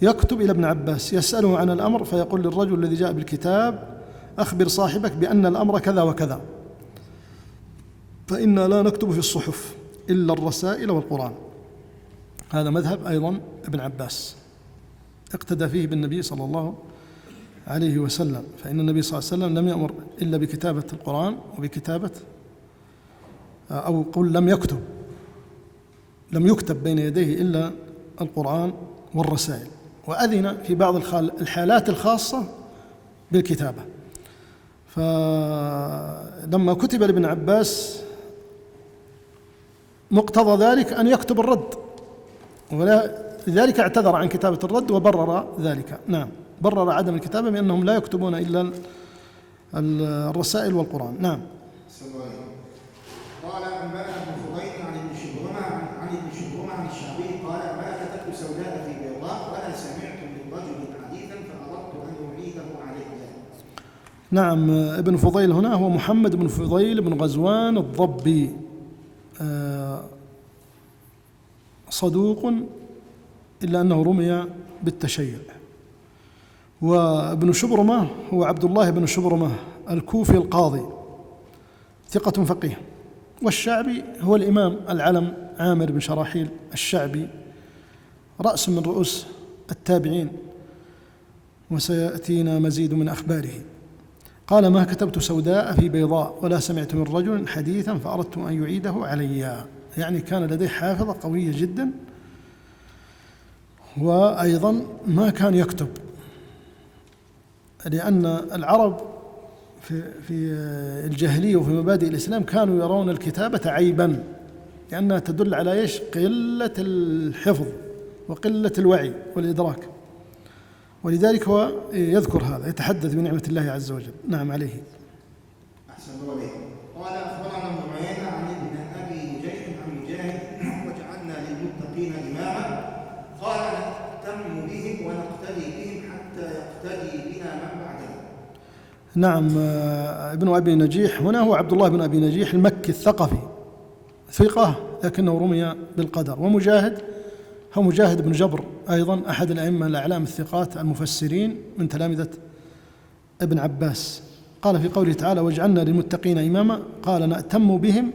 يكتب إلى ابن عباس يسأله عن الأمر فيقول للرجل الذي جاء بالكتاب أخبر صاحبك بأن الأمر كذا وكذا، فإنا لا نكتب في الصحف إلا الرسائل والقرآن. هذا مذهب أيضا ابن عباس اقتدى فيه بالنبي صلى الله عليه وسلم، فإن النبي صلى الله عليه وسلم لم يأمر إلا بكتابة القرآن وبكتابة أو قل لم يكتب بين يديه إلا القرآن والرسائل، وأذن في بعض الحالات الخاصة بالكتابة. فلما كتب لابن عباس مقتضى ذلك أن يكتب الرد، ولذلك اعتذر عن كتابة الرد وبرر ذلك. نعم، برر عدم الكتابة بأنهم لا يكتبون إلا الرسائل والقرآن. نعم. قال أنبأنا ابن فضيل عن ابن شبرمة عن الشعبي قال ما كتبت سوداء في بيضاء ولا سمعت من رجل حديثا فأردت أن أعيده عليه. نعم. ابن فضيل هنا هو محمد بن فضيل بن غزوان الضبي، صدوق إلا أنه رمي بالتشيع. وابن شبرمة هو عبد الله بن شبرمة الكوفي القاضي ثقة فقيه. والشعبي هو الإمام العلم عامر بن شراحيل الشعبي، رأس من رؤوس التابعين، وسيأتينا مزيد من أخباره. قال ما كتبت سوداء في بيضاء ولا سمعت من رجل حديثا فأردت أن يعيده علي، يعني كان لديه حافظة قوية جدا، وأيضا ما كان يكتب، لأن العرب في الجاهلية وفي مبادئ الإسلام كانوا يرون الكتابة عيبا، لأنها تدل على إيش؟ قلة الحفظ وقلة الوعي والإدراك، ولذلك هو يذكر هذا، يتحدث بنعمة الله عز وجل. نعم عليه. أحسن الله عليكم. قال أخبرنا ابن عيينة عن ابن أبي نجيح عن مجاهد وجعلنا للمتقين إماما قال نهتم بهم ونقتدي بهم حتى يقتدي بنا من بعدنا. نعم. ابن أبي نجيح هنا هو عبد الله بن أبي نجيح المكي الثقفي، ثقة لكنه رمي بالقدر. ومجاهد هو مجاهد بن جبر أيضا أحد الأئمة الأعلام الثقات المفسرين من تلامذة ابن عباس، قال في قوله تعالى واجعلنا للمتقين إماما، قال نأتم بهم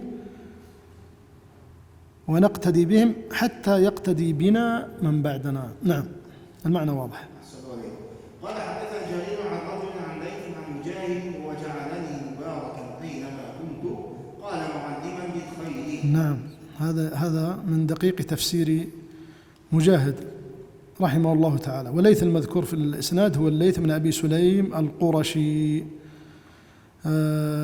ونقتدي بهم حتى يقتدي بنا من بعدنا. نعم، المعنى واضح. قال حدثنا جرير عن رجل عن ليث عن مجاهد وجعلني مباركا أينما كنت قال معلما بالخير. نعم، هذا من دقيق تفسير مجاهد رحمه الله تعالى. وليث المذكور في الإسناد هو الليث بن أبي سليم القرشي،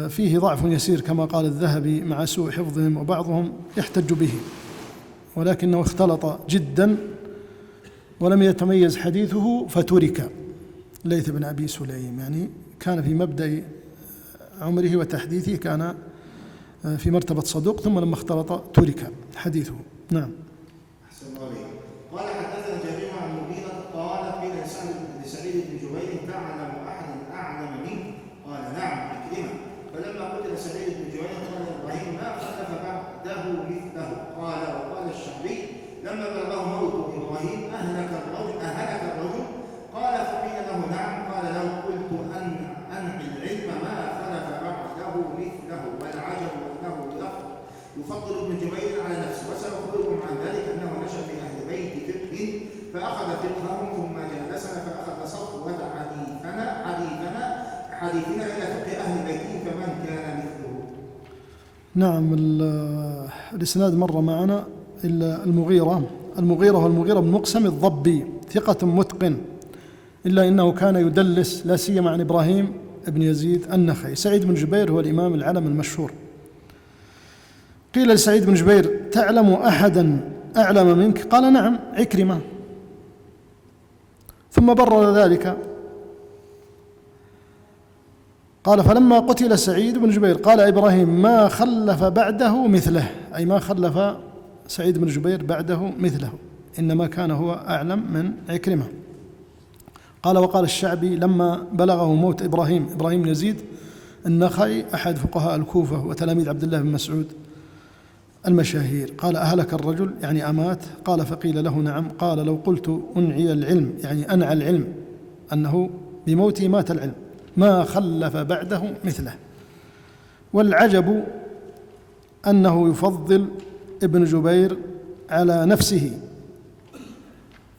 فيه ضعف يسير كما قال الذهبي مع سوء حفظهم، وبعضهم يحتج به، ولكنه اختلط جدا ولم يتميز حديثه فترك. ليث بن أبي سليم يعني كان في مبدأ عمره وتحديثه كان في مرتبة صدوق، ثم لما اختلط ترك حديثه. نعم. قال حدثنا جرير عن مغيرة قال قيل لسعيد بن جبير تعلم أحدا أعلم منك؟ قال نعم عكرمة. فلما قتل سعيد بن جبير قال إبراهيم ما خلف بعده مثله. قال وقال الشعبي لما بلغه موت إبراهيم أهلك الرجل؟ قال فقيل له نعم. قال لو قلت أنعي العلم ما خلف بعده مثله، والعجب أنه يفضل ابن جبير على نفسه. وسأخبركم عن ذلك أنه نشأ في أهل بيت فقه فأخذ فقههم ثم جالسنا فأخذ صفوة حديثنا إلى فقه أهل بيته فمن كان مثله. نعم، الإسناد مر معنا إلا المغيرة هو المغيرة بن مقسم الضبي، ثقة متقن، إلا إنه كان يدلس لا سيما عن إبراهيم بن يزيد النخعي. سعيد بن جبير هو الإمام العلم المشهور. قيل لسعيد بن جبير تعلم أحدا أعلم منك؟ قال نعم عكرمة. ثم برر ذلك، قال فلما قتل سعيد بن جبير قال إبراهيم ما خلف بعده مثله، أي ما خلف سعيد بن جبير بعده مثله، إنما كان هو أعلم من عكرمة. قال وقال الشعبي لما بلغه موت إبراهيم بن يزيد النخعي أحد فقهاء الكوفة وتلاميذ عبد الله بن مسعود المشاهير، قال أهلك الرجل يعني أمات؟ قال فقيل له نعم. قال لو قلت أنعي العلم يعني أنعى العلم أنه بموته مات العلم ما خلف بعده مثله. والعجب أنه يفضل ابن جبير على نفسه،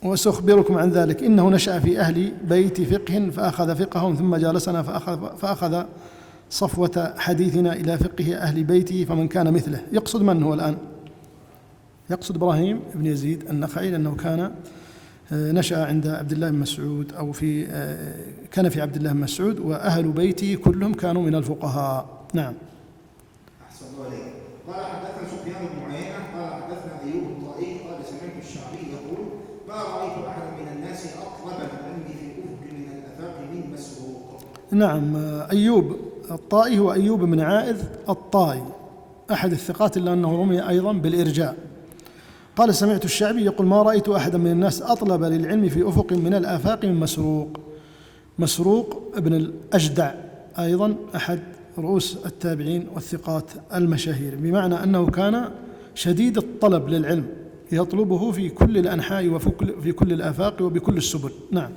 وسأخبركم عن ذلك. إنه نشأ في أهل بيت فقه فأخذ فقههم ثم جالسنا فأخذ صفوة حديثنا إلى فقه أهل بيته فمن كان مثله. يقصد من هو الآن؟ يقصد إبراهيم بن يزيد النخعي، لأنه كان نشأ عند عبد الله بن مسعود أو كان في عبد الله بن مسعود، وأهل بيته كلهم كانوا من الفقهاء. نعم. أحسن الله عليك. قال حدثنا سفيان بن عيينة قال حدثنا أيوب الطائي قال سمعت الشعبي يقول ما رأيت أحدا من الناس أطلب العلم في أفق من الآفاق من مسروق. نعم، أيوب الطائي هو أيوب بن عائذ الطائي أحد الثقات، إلا أنه رمي أيضا بالإرجاء. قال سمعت الشعبي يقول ما رأيت أحدا من الناس أطلب للعلم في أفق من الآفاق من مسروق ابن الأجدع أيضا أحد رؤوس التابعين والثقات المشاهير، بمعنى أنه كان شديد الطلب للعلم يطلبه في كل الأنحاء وفي كل الآفاق وبكل السبل. نعم.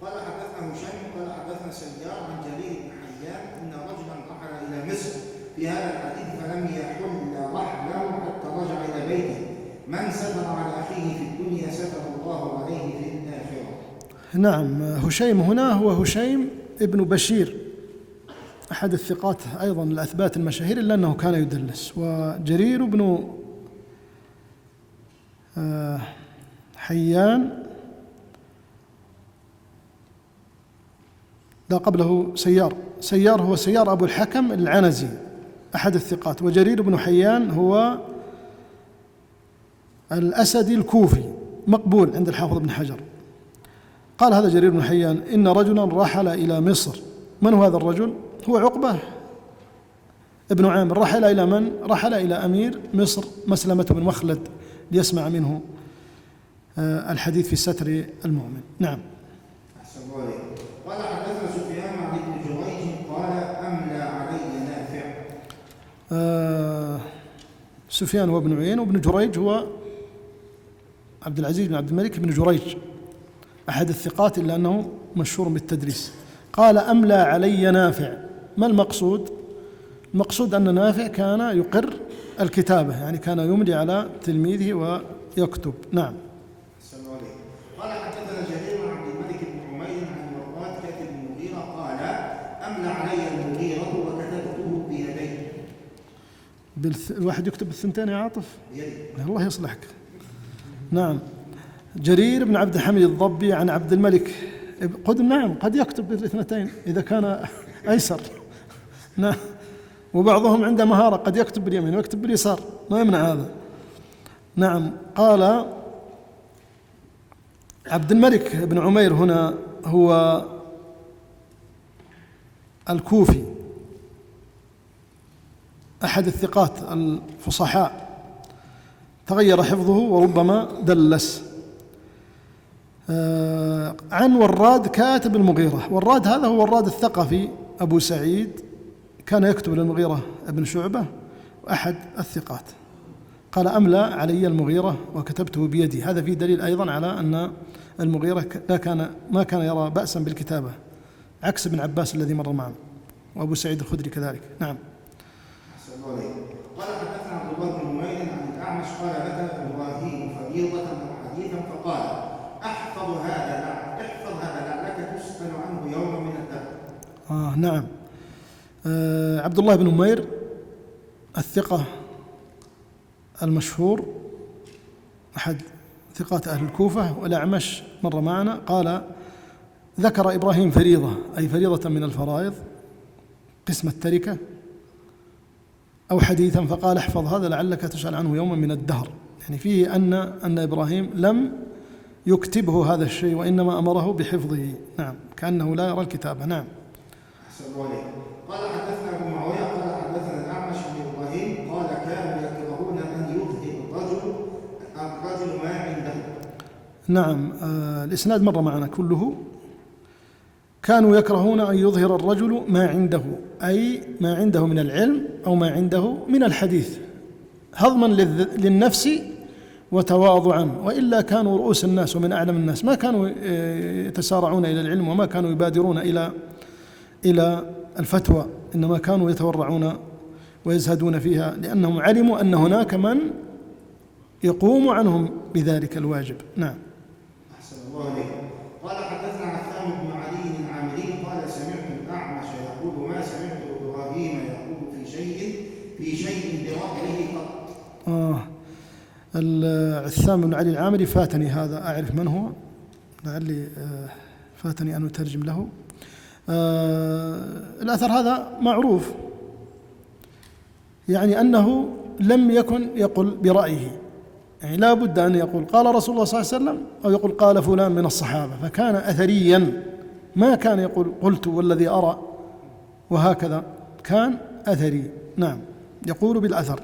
قال حدثنا هشام قال حدثنا سيار عن جرير بن حيان أن رجلا رحل إلى مصر في هذا الحديث فلم يحل رحله حتى رجع إلى بيته من ستر على أخيه في الدنيا ستر الله عليه في الآخرة. نعم، هشيم هنا هو هشيم ابن بشير أحد الثقات أيضا الأثبات المشاهير، إلا أنه كان يدلس. وجرير بن حيان لا قبله سيار هو سيار أبو الحكم العنزي أحد الثقات، وجرير بن حيان هو الأسدي الكوفي مقبول عند الحافظ ابن حجر. قال هذا جرير بن حيان إن رجلا رحل إلى مصر. من هو هذا الرجل؟ هو عقبة ابن عامر. رحل إلى من؟ رحل إلى أمير مصر مسلمة بن مخلد ليسمع منه الحديث في ستر المؤمن. نعم. أحسن الله عليك. قال حدثنا سفيان عن ابن جريج قال أملى علي نافع. سفيان هو ابن عيينة، وابن جريج هو عبد العزيز بن عبد الملك بن جريج أحد الثقات إلا أنه مشهور بالتدريس. قال أملى علي نافع. ما المقصود؟ المقصود أن نافع كان يقر الكتابة، يعني كان يملي على تلميذه ويكتب. نعم. قال حدثنا جرير عن عبد الملك بن عمير عن مراد كاتب المغيرة قال أملى علي المغيرة وكتبته بيدي. الواحد يكتب بالثنتين يا عاطف؟ بيدي. الله يصلحك. نعم. جرير بن عبد الحميد الضبي عن عبد الملك نعم قد يكتب بالاثنتين إذا كان أيسر. نعم. وبعضهم عنده مهارة قد يكتب باليمين ويكتب باليسار، ما يمنع هذا. نعم. قال عبد الملك بن عمير هنا هو الكوفي أحد الثقات الفصحاء، تغير حفظه وربما دلس. عن وراد كاتب المغيرة. وراد هذا هو وراد الثقفي أبو سعيد، كان يكتب للمغيرة ابن شعبة وأحد الثقات. قال أملى علي المغيرة وكتبته بيدي. هذا فيه دليل أيضا على أن المغيرة ما كان يرى بأسا بالكتابة، عكس ابن عباس الذي مر معنا، وأبو سعيد الخدري كذلك. نعم. قال حدثنا عبد الله بن عمير عن الأعمش قال ذكر إبراهيم فريضة أو حديثا فقال احفظ هذا لعلك تسأل عنه يوما من الدهر. نعم. عبد الله بن عمير الثقة المشهور أحد ثقات أهل الكوفة، والأعمش مر معنا. قال ذكر إبراهيم فريضة، أي فريضة من الفرائض، قسم التركة أو حديثا فقال احفظ هذا لعلك تسأل عنه يوما من الدهر. يعني فيه أن إبراهيم لم يكتبه هذا الشيء وإنما أمره بحفظه. نعم. كأنه لا يرى الكتابة. نعم. قال حدثنا أبو معاوية قال حدثنا الأعمش عن إبراهيم قال كانوا يكرهون أن يظهر الرجل ما عنده. نعم. الإسناد مر معنا كله. كانوا يكرهون أن يظهر الرجل ما عنده، أي ما عنده من العلم أو ما عنده من الحديث، هضما للنفس وتواضعا، وإلا كانوا رؤوس الناس ومن أعلم الناس، ما كانوا يتسارعون إلى العلم وما كانوا يبادرون إلى الفتوى، إنما كانوا يتورعون ويزهدون فيها، لأنهم علموا أن هناك من يقوم عنهم بذلك الواجب. نعم. أحسن الله عليك. قال حدثنا عثمان بن علي العامري قال سمعت الأعمش يقول ما سمعت إبراهيم يقول في شيء برأيه قط. عثمان بن علي العامري فاتني هذا، أعرف من هو، لعلي فاتني أن أترجم له. الأثر هذا معروف، يعني أنه لم يكن يقل برأيه، يعني لا بد أن يقول قال رسول الله صلى الله عليه وسلم أو يقول قال فلان من الصحابة، فكان أثريا، ما كان يقول قلت والذي أرى وهكذا، كان أثري. نعم. يقول بالأثر.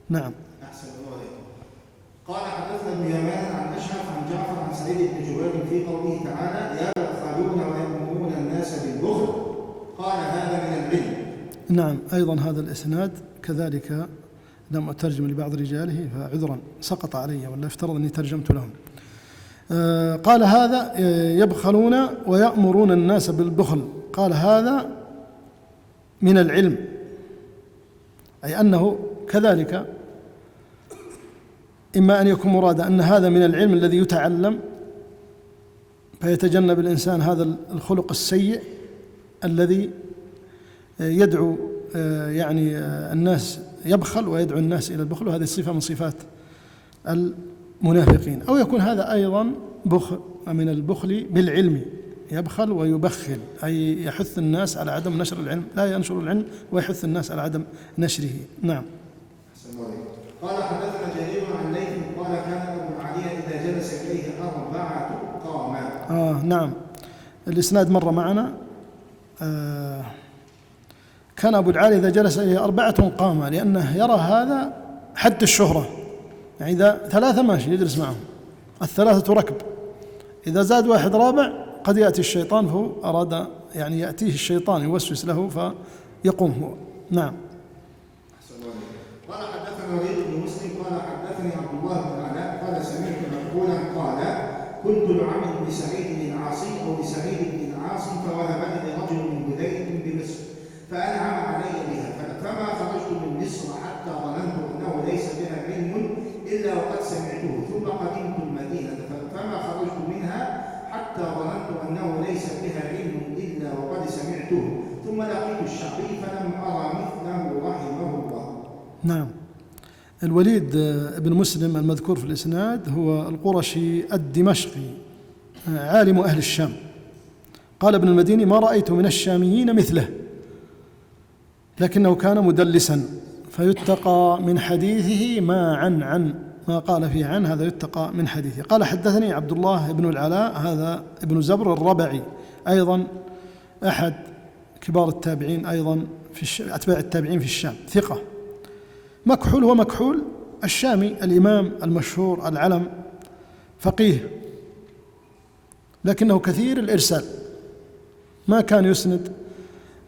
نعم. أحسن الله عليكم. قال حدثنا ابن يمان عن أشعث عن جعفر عن سعيد بن جبير في قوله تعالى يا بخلون ويأمرون الناس بالبخل قال هذا من العلم. نعم. أيضا هذا الإسناد كذلك لم أترجم لبعض رجاله فعذرا سقط علي، ولا افترض أني ترجمت لهم. قال هذا يبخلون ويأمرون الناس بالبخل، قال هذا من العلم، أي أنه كذلك إما أن يكون مرادا أن هذا من العلم الذي يتعلم فيتجنب الإنسان هذا الخلق السيء الذي يدعو يعني الناس يبخل ويدعو الناس إلى البخل، وهذه الصفة من صفات المنافقين. أو يكون هذا أيضا من البخل بالعلم، يبخل ويبخل، أي يحث الناس على عدم نشر العلم، لا ينشر العلم ويحث الناس على عدم نشره. نعم. قال حدثنا جرير عن ليث قال كان أبو العالية إذا جلس إليه 4 قاما. نعم. الإسناد مر معنا. كان أبو العالي إذا جلس إليه 4 قاما، لأنه يرى هذا حد الشهرة، يعني إذا 3 ماشي يجلس معهم، 3 ركب، إذا زاد 1 رابع قد يأتي الشيطان، فهو أراد يعني يأتيه الشيطان يوسوس له فيقوم هو. نعم. قال حدثنا وليد بن مسلم قال حدثني عبد الله بن علاء قال سمعت مقبولا قال كنت لعمرو بن سعيد بن العاصي او لسعيد بن العاصي فوهبني رجل من هذيل بمصر فانعم علي بها فما خرجت من مصر حتى ظننت انه ليس بها علم الا وقد سمعته ثم قدمت المدينه فما خرجت منها حتى ظننت انه ليس بها علم الا وقد سمعته ثم لقيت الشعبي فلم ارى مثله رحمه الله. نعم. الوليد بن مسلم المذكور في الإسناد هو القرشي الدمشقي عالم أهل الشام. قال ابن المديني ما رأيت من الشاميين مثله، لكنه كان مدلسا فيتقى من حديثه ما قال فيه عن هذا يتقى من حديثه. قال حدثني عبد الله بن العلاء هذا ابن زبر الربعي أيضا أحد كبار التابعين أيضا في أتباع التابعين في الشام، ثقة مكحول. ومكحول الشامي الإمام المشهور العلم فقيه، لكنه كثير الإرسال، ما كان يسند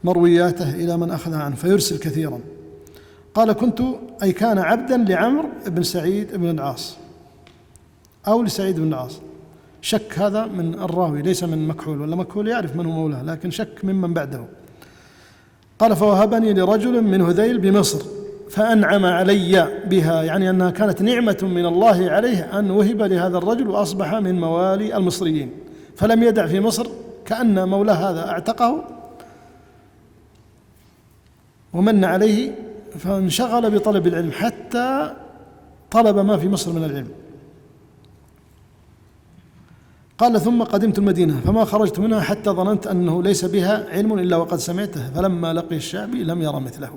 مروياته إلى من أخذها عنه فيرسل كثيرا. قال كان عبدا لعمرو بن سعيد بن العاص أو لسعيد بن العاص، شك هذا من الراوي ليس من مكحول، ولا مكحول يعرف من هو مولاه لكن شك ممن بعده. قال فوهبني لرجل من هذيل بمصر فأنعم علي بها، يعني أنها كانت نعمة من الله عليه أن وهب لهذا الرجل وأصبح من موالي المصريين، فلم يدع في مصر، كأن مولاه هذا اعتقه ومن عليه فانشغل بطلب العلم حتى طلب ما في مصر من العلم. قال ثم قدمت المدينة فما خرجت منها حتى ظننت أنه ليس بها علم إلا وقد سمعته فلما لقي الشعبي لم ير مثله.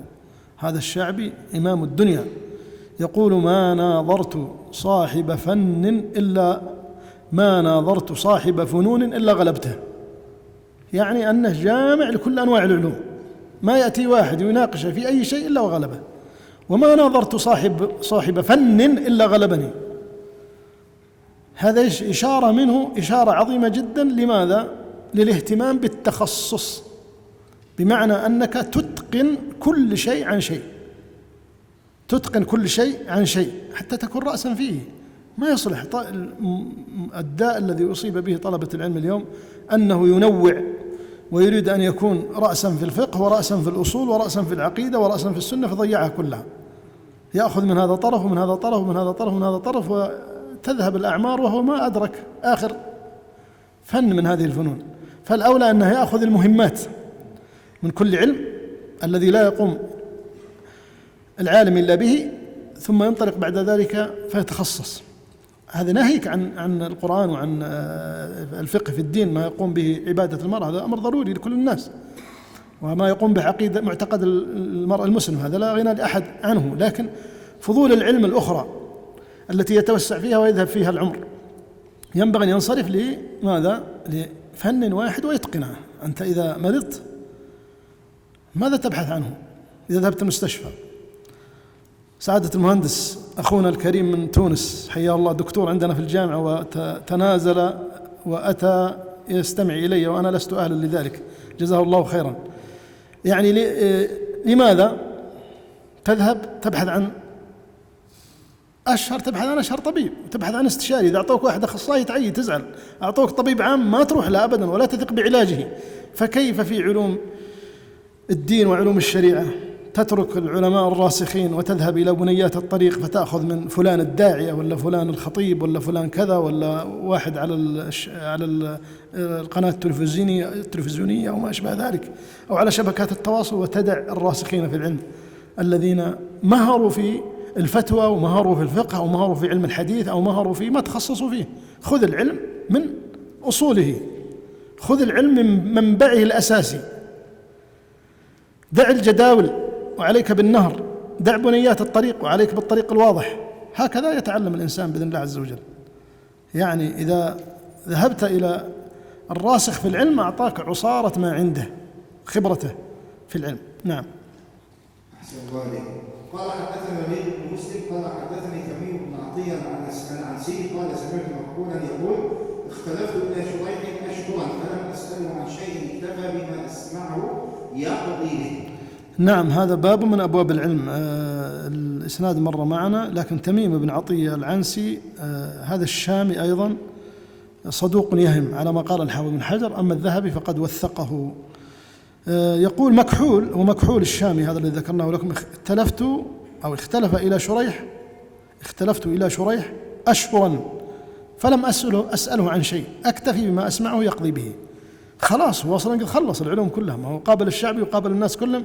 هذا الشعبي إمام الدنيا يقول ما ناظرت صاحب فنون إلا غلبته، يعني أنه جامع لكل أنواع العلوم، ما يأتي واحد يناقش في أي شيء إلا وغلبه. وما ناظرت صاحب فن إلا غلبني. هذا إشارة منه، إشارة عظيمة جدا. لماذا؟ للاهتمام بالتخصص، بمعنى أنك تتقن كل شيء عن شيء، تتقن كل شيء عن شيء حتى تكون رأسا فيه. ما يصلح الداء الذي أصيب به طلبة العلم اليوم أنه ينوع ويريد أن يكون رأسا في الفقه ورأسا في الأصول ورأسا في العقيدة ورأسا في السنة، فضيعها كلها، يأخذ من هذا طرف ومن هذا طرف ومن هذا طرف ومن هذا طرف، وتذهب الأعمار وهو ما أدرك آخر فن من هذه الفنون. فالأولى أنه يأخذ المهمات من كل علم الذي لا يقوم العالم إلا به، ثم ينطلق بعد ذلك فيتخصص. هذا ناهيك عن القرآن وعن الفقه في الدين، ما يقوم به عبادة المرأة هذا أمر ضروري لكل الناس، وما يقوم بعقيدة معتقد المرأة المسلم هذا لا غنى لأحد عنه. لكن فضول العلم الأخرى التي يتوسع فيها ويذهب فيها العمر ينبغي أن ينصرف لماذا؟ لفن واحد ويتقنه. أنت إذا مرضت ماذا تبحث عنه؟ إذا ذهبت المستشفى، سعادة المهندس أخونا الكريم من تونس حياه الله دكتور عندنا في الجامعة وتنازل وأتى يستمع إلي وأنا لست أهلا لذلك، جزاه الله خيرا. يعني لماذا تذهب تبحث عن أشهر طبيب، تبحث عن استشاري؟ إذا أعطوك واحد أخصائي تعي تزعل، أعطوك طبيب عام ما تروح له أبدا ولا تثق بعلاجه. فكيف في علوم الدين وعلوم الشريعة تترك العلماء الراسخين وتذهب إلى بنيات الطريق فتأخذ من فلان الداعية ولا فلان الخطيب ولا فلان كذا ولا واحد على القناة التلفزيونية وما أشبه ذلك، أو على شبكات التواصل، وتدع الراسخين في العلم الذين مهروا في الفتوى ومهروا في الفقه أو مهروا في علم الحديث أو مهروا في ما تخصصوا فيه. خذ العلم من أصوله، خذ العلم من منبعه الأساسي، دع الجداول وعليك بالنهر، دع بنيات الطريق وعليك بالطريق الواضح. هكذا يتعلم الإنسان بإذن الله عز وجل. يعني إذا ذهبت إلى الراسخ في العلم أعطاك عصارة ما عنده، خبرته في العلم. نعم. أحسن الله عليك. قال حدثنا وليد بن مسلم قال حدثني تميم بن عطية عن سيدي قال سمعت مقبولا يقول اختلفت إلى شريح أشهرا فلم أسأله عن شيء اكتفى بما أسمعه يقضي به. نعم، هذا باب من أبواب العلم. الإسناد مر معنا، لكن تميم بن عطية العنسي هذا الشامي أيضا صدوق يهم على ما قال الحافظ بن حجر، أما الذهبي فقد وثقه. يقول مكحول، ومكحول الشامي هذا الذي ذكرناه لكم، اختلف إلى شريح أشهرا فلم أسأله عن شيء، أكتفي بما أسمعه يقضي به. خلاص هو أصلا قد خلص العلوم كلها، ما هو قابل الشعبي وقابل الناس كلهم،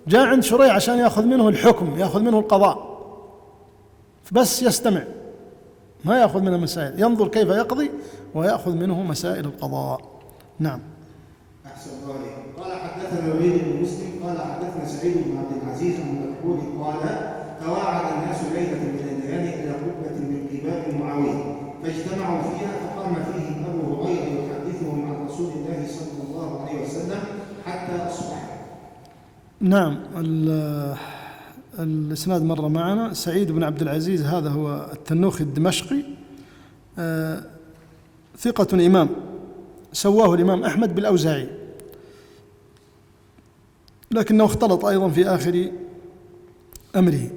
جاء عند شريح عشان يأخذ منه الحكم، يأخذ منه القضاء، بس يستمع، ما يأخذ منه مسائل، ينظر كيف يقضي ويأخذ منه مسائل القضاء. نعم. أحسن الله عليك. قال حدثنا الوليد بن مسلم قال حدثنا سعيد بن عبد العزيز عن مكحول قال تواعد الناس ليلة من الليالي إلى قبة من قباب معاوية فاجتمعوا فيها فقام فيهم أبو هريرة يحدثهم عن رسول الله صلى الله عليه وسلم حتى أصبح. نعم. الإسناد مر معنا. سعيد بن عبد العزيز هذا هو التنوخي الدمشقي، ثقة إمام، سواه الإمام أحمد بالأوزاعي، لكنه اختلط أيضا في آخر أمره.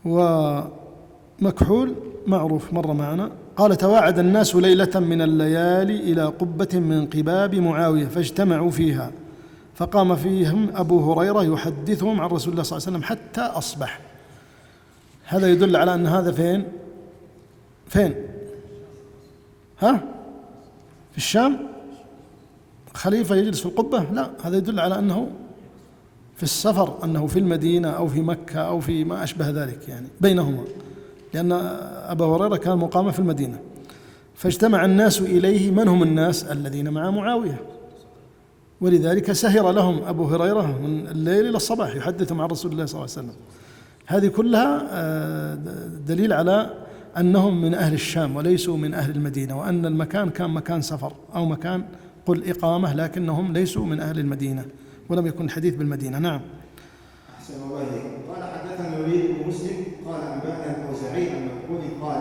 ومكحول معروف مر معنا. قال تواعد الناس ليلة من الليالي إلى قبة من قباب معاوية فاجتمعوا فيها فقام فيهم أبو هريرة يحدثهم عن رسول الله صلى الله عليه وسلم حتى أصبح. هذا يدل على أن هذا فين؟ في الشام؟ خليفة يجلس في القبة؟ لا، هذا يدل على أنه في السفر، أنه في المدينة أو في مكة أو في ما أشبه ذلك، يعني بينهما، لأن أبا هريرة كان مقامة في المدينة. فاجتمع الناس إليه، من هم الناس؟ الذين مع معاوية، ولذلك سهر لهم أبو هريرة من الليل إلى الصباح يحدثهم عن رسول الله صلى الله عليه وسلم. هذه كلها دليل على أنهم من أهل الشام وليسوا من أهل المدينة، وأن المكان كان مكان سفر أو مكان قل إقامة، لكنهم ليسوا من أهل المدينة ولم يكن الحديث بالمدينة. نعم. أحسن الله إليك. قال حدثنا الوليد بن مسلم قال أنبأنا الأوزاعي عن مكحول قال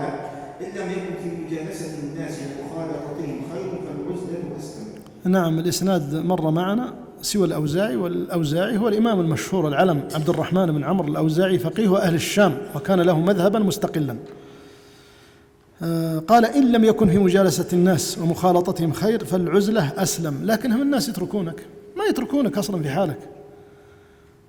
إن لم يكن في مجالسة الناس ومخالطتهم خير فالعزلة أسلم. نعم. الإسناد مر معنا سوى الأوزاعي، والأوزاعي هو الإمام المشهور العلم عبد الرحمن بن عمرو الأوزاعي، فقيه أهل الشام، وكان له مذهبا مستقلا. قال إن لم يكن في مجالسة الناس ومخالطتهم خير فالعزلة أسلم. لكنهم الناس يتركونك، ما يتركونك أصلا في حالك،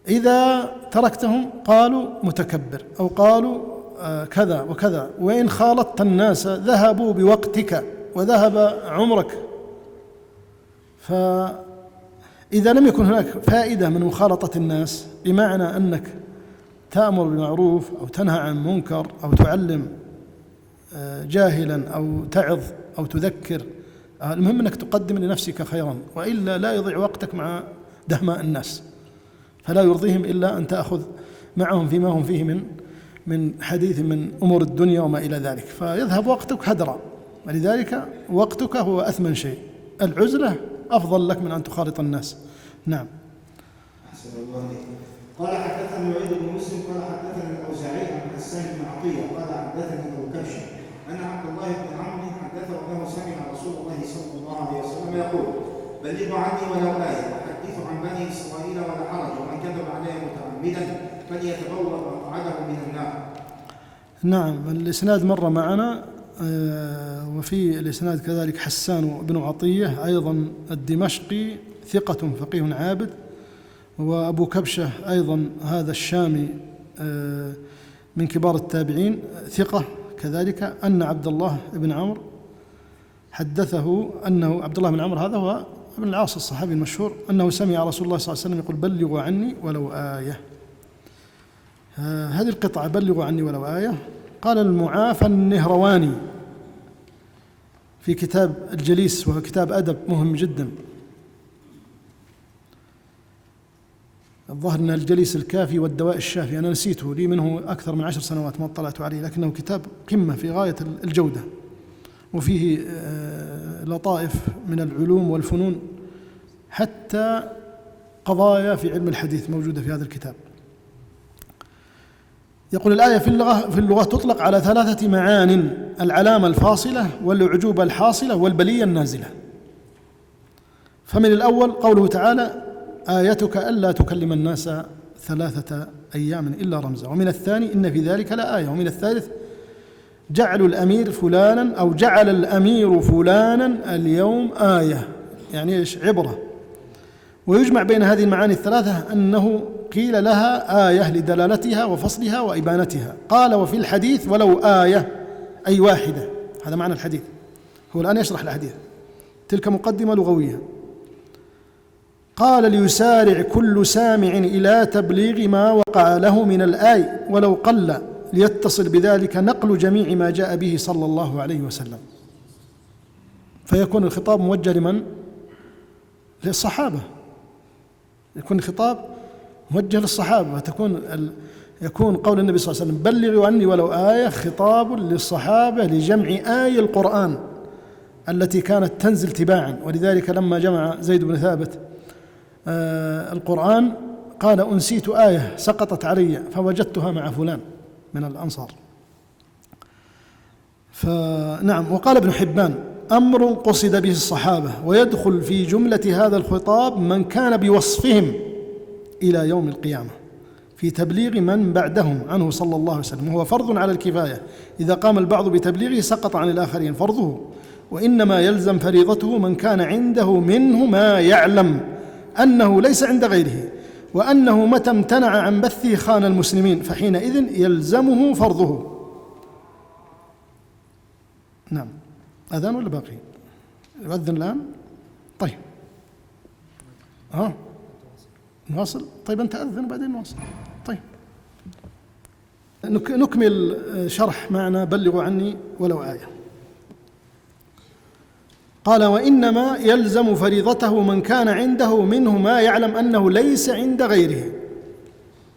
إذا تركتهم قالوا متكبر أو قالوا كذا وكذا، وإن خالطت الناس ذهبوا بوقتك وذهب عمرك. فإذا لم يكن هناك فائدة من مخالطة الناس، بمعنى أنك تأمر بالمعروف أو تنهى عن منكر أو تعلم جاهلا أو تعظ أو تذكر، المهم أنك تقدم لنفسك خيرا، وإلا لا يضيع وقتك مع دهماء الناس، فلا يرضيهم إلا أن تأخذ معهم فيما هم فيه من حديث من أمور الدنيا وما إلى ذلك، فيذهب وقتك هدرا. ولذلك وقتك هو أثمن شيء، العزلة أفضل لك من أن تخالط الناس. نعم. أحسن الله عليك. قال حدثنا الوليد بن مسلم قال حدثنا الأوزاعي عن حسان بن عطية قال حدثني أبو كبشة أن عبد الله بن عمرو حدثه أنه سمع رسول الله صلى الله عليه وسلم يقول بلغوا عني ولو آية وحدثوا عن بني إسرائيل ولا حرج ومن كذب علي متعمدا فليتبوأ مقعده من النار. نعم. الإسناد مر معنا، وفي الإسناد كذلك حسان بن عطية أيضا الدمشقي ثقة فقيه عابد، وأبو كبشة أيضا هذا الشامي من كبار التابعين ثقة كذلك، أن عبد الله بن عمرو حدثه أنه عبد الله بن عمرو هذا هو ابن العاص الصحابي المشهور، أنه سمع رسول الله صلى الله عليه وسلم يقول بلغوا عني ولو آية. هذه القطعة بلغوا عني ولو آية قال المعافى النهرواني في كتاب الجليس، وهو كتاب أدب مهم جدا. الظاهر أن الجليس الكافي والدواء الشافي أنا نسيته، لي منه أكثر من 10 سنوات ما اطلعت عليه، لكنه كتاب قمة في غاية الجودة، وفيه لطائف من العلوم والفنون، حتى قضايا في علم الحديث موجودة في هذا الكتاب. يقول الآية في اللغة تطلق على 3 معان: العلامة الفاصلة والأعجوبة الحاصلة والبلية النازلة. فمن الأول قوله تعالى آيتك ألا تكلم الناس 3 أيام إلا رمزا. ومن الثاني إن في ذلك لآية. ومن الثالث جعل الأمير فلانا أو جعل الأمير فلانا اليوم آية، يعني إيش؟ عبرة. ويجمع بين هذه المعاني الثلاثة أنه قيل لها آية لدلالتها وفصلها وإبانتها. قال وفي الحديث ولو آية أي واحدة، هذا معنى الحديث. هو الآن يشرح الحديث، تلك مقدمة لغوية. قال ليسارع كل سامع إلى تبليغ ما وقع له من الآية ولو قل، ليتصل بذلك نقل جميع ما جاء به صلى الله عليه وسلم. فيكون الخطاب موجه لمن؟ للصحابة. يكون الخطاب موجه للصحابة، يكون قول النبي صلى الله عليه وسلم بلغوا عني ولو آية خطاب للصحابة لجمع آي القرآن التي كانت تنزل تباعا. ولذلك لما جمع زيد بن ثابت القرآن قال أنسيت آية سقطت علي فوجدتها مع فلان من الأنصار. فنعم. وقال ابن حبان أمر قصد به الصحابة، ويدخل في جملة هذا الخطاب من كان بوصفهم إلى يوم القيامة في تبليغ من بعدهم عنه صلى الله عليه وسلم، وهو فرض على الكفاية. إذا قام البعض بتبليغه سقط عن الآخرين فرضه، وإنما يلزم فريضته من كان عنده منه ما يعلم أنه ليس عند غيره، وأنه متى امتنع عن بثه خان المسلمين، فحينئذ يلزمه فرضه. نعم. أذان ولا باقي؟ يؤذن الآن؟ طيب نواصل. طيب أنت أذن وبعدين نواصل. طيب نكمل شرح معنى بلغوا عني ولو آية. قال وإنما يلزم فريضته من كان عنده منه ما يعلم أنه ليس عند غيره،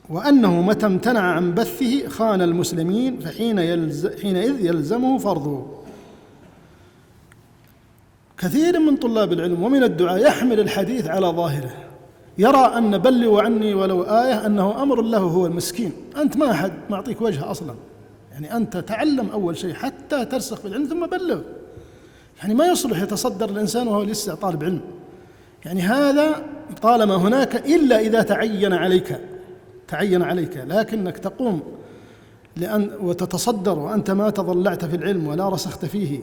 وأنه متى امتنع عن بثه خان المسلمين، فحينئذ يلزمه فرضه. كثير من طلاب العلم ومن الدعاة يحمل الحديث على ظاهره، يرى أن بلغوا عني ولو آية أنه أمر له هو المسكين. أنت ما أحد معطيك وجه أصلا، يعني أنت تعلم أول شيء حتى ترسخ في العلم ثم بلغ. يعني ما يصلح يتصدر الإنسان وهو لسه طالب علم، يعني هذا طالما هناك إلا إذا تعين عليك، لكنك تقوم وتتصدر وأنت ما تضلعت في العلم ولا رسخت فيه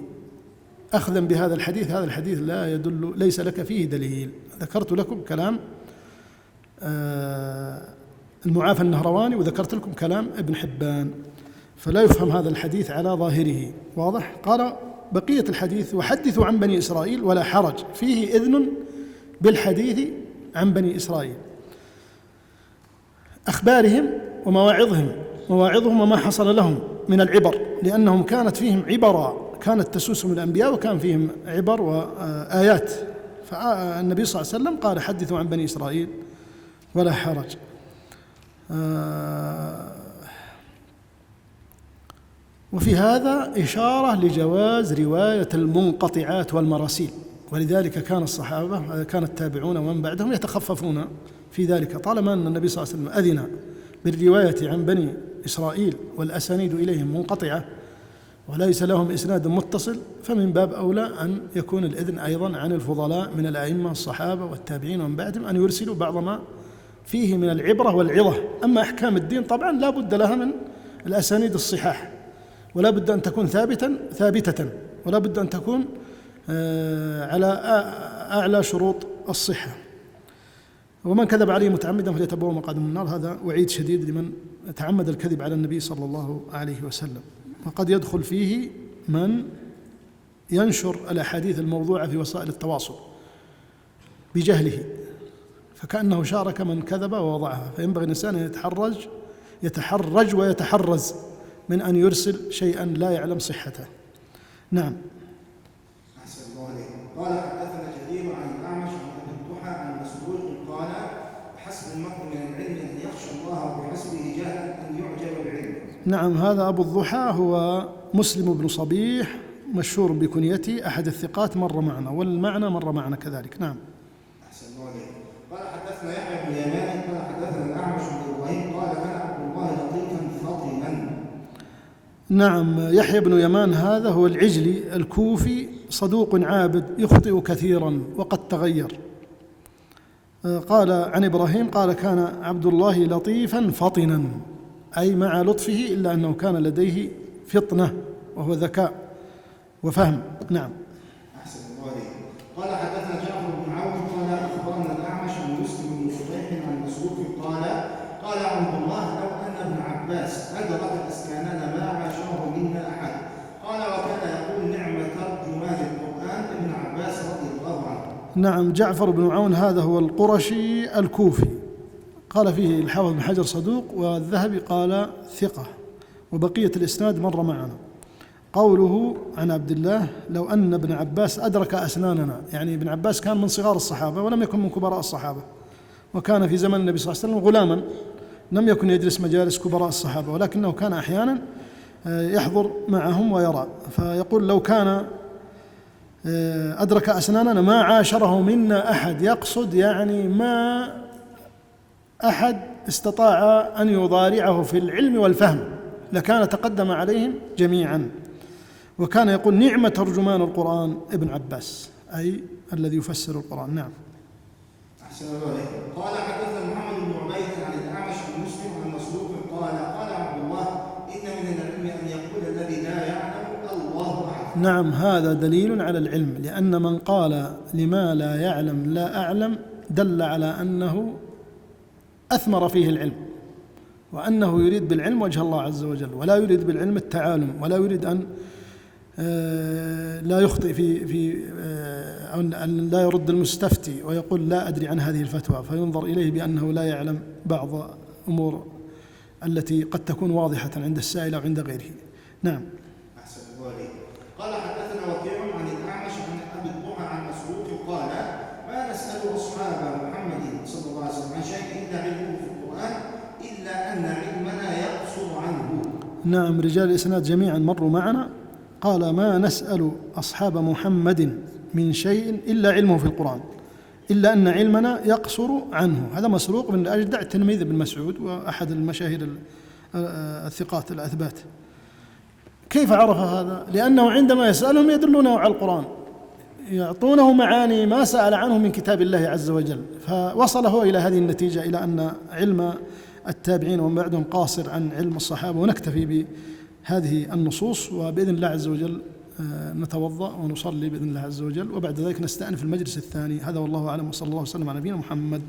أخذا بهذا الحديث. هذا الحديث لا يدل، ليس لك فيه دليل. ذكرت لكم كلام المعافى النهرواني، وذكرت لكم كلام ابن حبان، فلا يفهم هذا الحديث على ظاهره. واضح؟ قال بقية الحديث وحدثوا عن بني إسرائيل ولا حرج، فيه إذن بالحديث عن بني إسرائيل، أخبارهم ومواعظهم وما حصل لهم من العبر، لأنهم كانت فيهم عبرا كانت تسوسهم الأنبياء، وكان فيهم عبر وآيات. فالنبي صلى الله عليه وسلم قال حدثوا عن بني إسرائيل ولا حرج. وفي هذا إشارة لجواز رواية المنقطعات والمراسيل، ولذلك كان الصحابة كان التابعون ومن بعدهم يتخففون في ذلك، طالما أن النبي صلى الله عليه وسلم أذن بالرواية عن بني إسرائيل والأسانيد إليهم منقطعة وليس لهم إسناد متصل، فمن باب أولى أن يكون الإذن أيضا عن الفضلاء من الأئمة الصحابة والتابعين ومن بعدهم أن يرسلوا بعض ما فيه من العبرة والعظة. أما أحكام الدين طبعا لا بد لها من الأسانيد الصحاح، ولا بد أن تكون ثابتة، ولا بد أن تكون على أعلى شروط الصحة. ومن كذب عليه متعمدا فليتبوأ مقعده من النار، هذا وعيد شديد لمن تعمد الكذب على النبي صلى الله عليه وسلم. وقد يدخل فيه من ينشر الأحاديث الموضوعة في وسائل التواصل بجهله، فكأنه شارك من كذب ووضعها. فينبغي الإنسان أن يتحرج ويتحرز من أن يرسل شيئا لا يعلم صحته. نعم. أحسن الله عليك. قال حدثنا جرير عن الأعمش عن أبي الضحى عن مسروق قال حسب المرء من العلم أن يخشى الله بحسبه جهلا أن يعجب بعلمه. نعم. هذا أبو الضحى هو مسلم بن صبيح، مشهور بكنيته، أحد الثقات، مر معنا، والمعنى مر معنا كذلك. نعم. أحسن الله عليك. قال حدثنا يحيى بن يمان قال حدثنا الأعمش عن إبراهيم قال كان عبد الله لطيفا فطنا. نعم. يحيى بن يمان هذا هو العجلي الكوفي، صدوق عابد يخطئ كثيرا وقد تغير، قال عن إبراهيم قال كان عبد الله لطيفا فطنا، أي مع لطفه إلا أنه كان لديه فطنة وهو ذكاء وفهم. نعم. أحسن الله عليك. قال حدثنا جعفر بن عون قال أخبرنا الأعمش عن مسلم بن صبيح عن مسروق قال عبد الله لو أن ابن عباس أدرك أسكاننا ما عاشره منا أحد. قال وكان يقول نعم ترجمان القرآن ابن عباس رضي الله عنه. نعم. جعفر بن عون هذا هو القرشي الكوفي، قال فيه الحافظ بن حجر صدوق، والذهبي قال ثقة، وبقية الإسناد مر معنا. قوله عن عبد الله لو أن ابن عباس أدرك أسناننا، يعني ابن عباس كان من صغار الصحابة ولم يكن من كبراء الصحابة، وكان في زمن النبي صلى الله عليه وسلم غلاما لم يكن يجلس مجالس كبراء الصحابة، ولكنه كان أحيانا يحضر معهم ويرى، فيقول لو كان أدرك أسناننا ما عاشره منا أحد، يقصد يعني ما أحد استطاع أن يضارعه في العلم والفهم، لكان تقدم عليهم جميعا. وكان يقول نعم ترجمان القرآن ابن عباس، أي الذي يفسر القرآن. نعم. أحسن الله عليك. قال حدثنا محمد بن عبيد عن الأعمش عن مسلم عن مسروق قال عبد الله إن من العلم أن يقول الذي لا يعلم الله أعلم. نعم، هذا دليل على العلم، لأن من قال لما لا يعلم لا أعلم دل على أنه أثمر فيه العلم، وأنه يريد بالعلم وجه الله عز وجل، ولا يريد بالعلم التعالم، ولا يريد أن لا يخطئ في أن لا يرد المستفتي ويقول لا أدري عن هذه الفتوى، فينظر إليه بأنه لا يعلم بعض أمور التي قد تكون واضحة عند السائل أو عند غيره. نعم. أحسن الله عليك. قال حدثنا وكيع عن الأعمش عن أبي الضحى عن مسروق قال ما نسأل أصحاب محمد صلى الله عليه وسلم عن شيء إلا علمه في القرآن إلا أن علمنا يقصر عنه. نعم، رجال الإسناد جميعا مروا معنا. قال ما نسأل أصحاب محمد من شيء إلا علمه في القرآن إلا أن علمنا يقصر عنه. هذا مسروق من أجدع تلميذ ابن مسعود وأحد المشاهير الثقات الأثبات. كيف عرف هذا؟ لأنه عندما يسألهم يدلونه على القرآن، يعطونه معاني ما سأل عنه من كتاب الله عز وجل، فوصله إلى هذه النتيجة، إلى أن علم التابعين ومن بعدهم قاصر عن علم الصحابة. ونكتفي بهذه النصوص، وبإذن الله عز وجل نتوضأ ونصلي بإذن الله عز وجل، وبعد ذلك نستأنف المجلس الثاني. هذا والله أعلم، وصلى الله وسلم على نبينا محمد.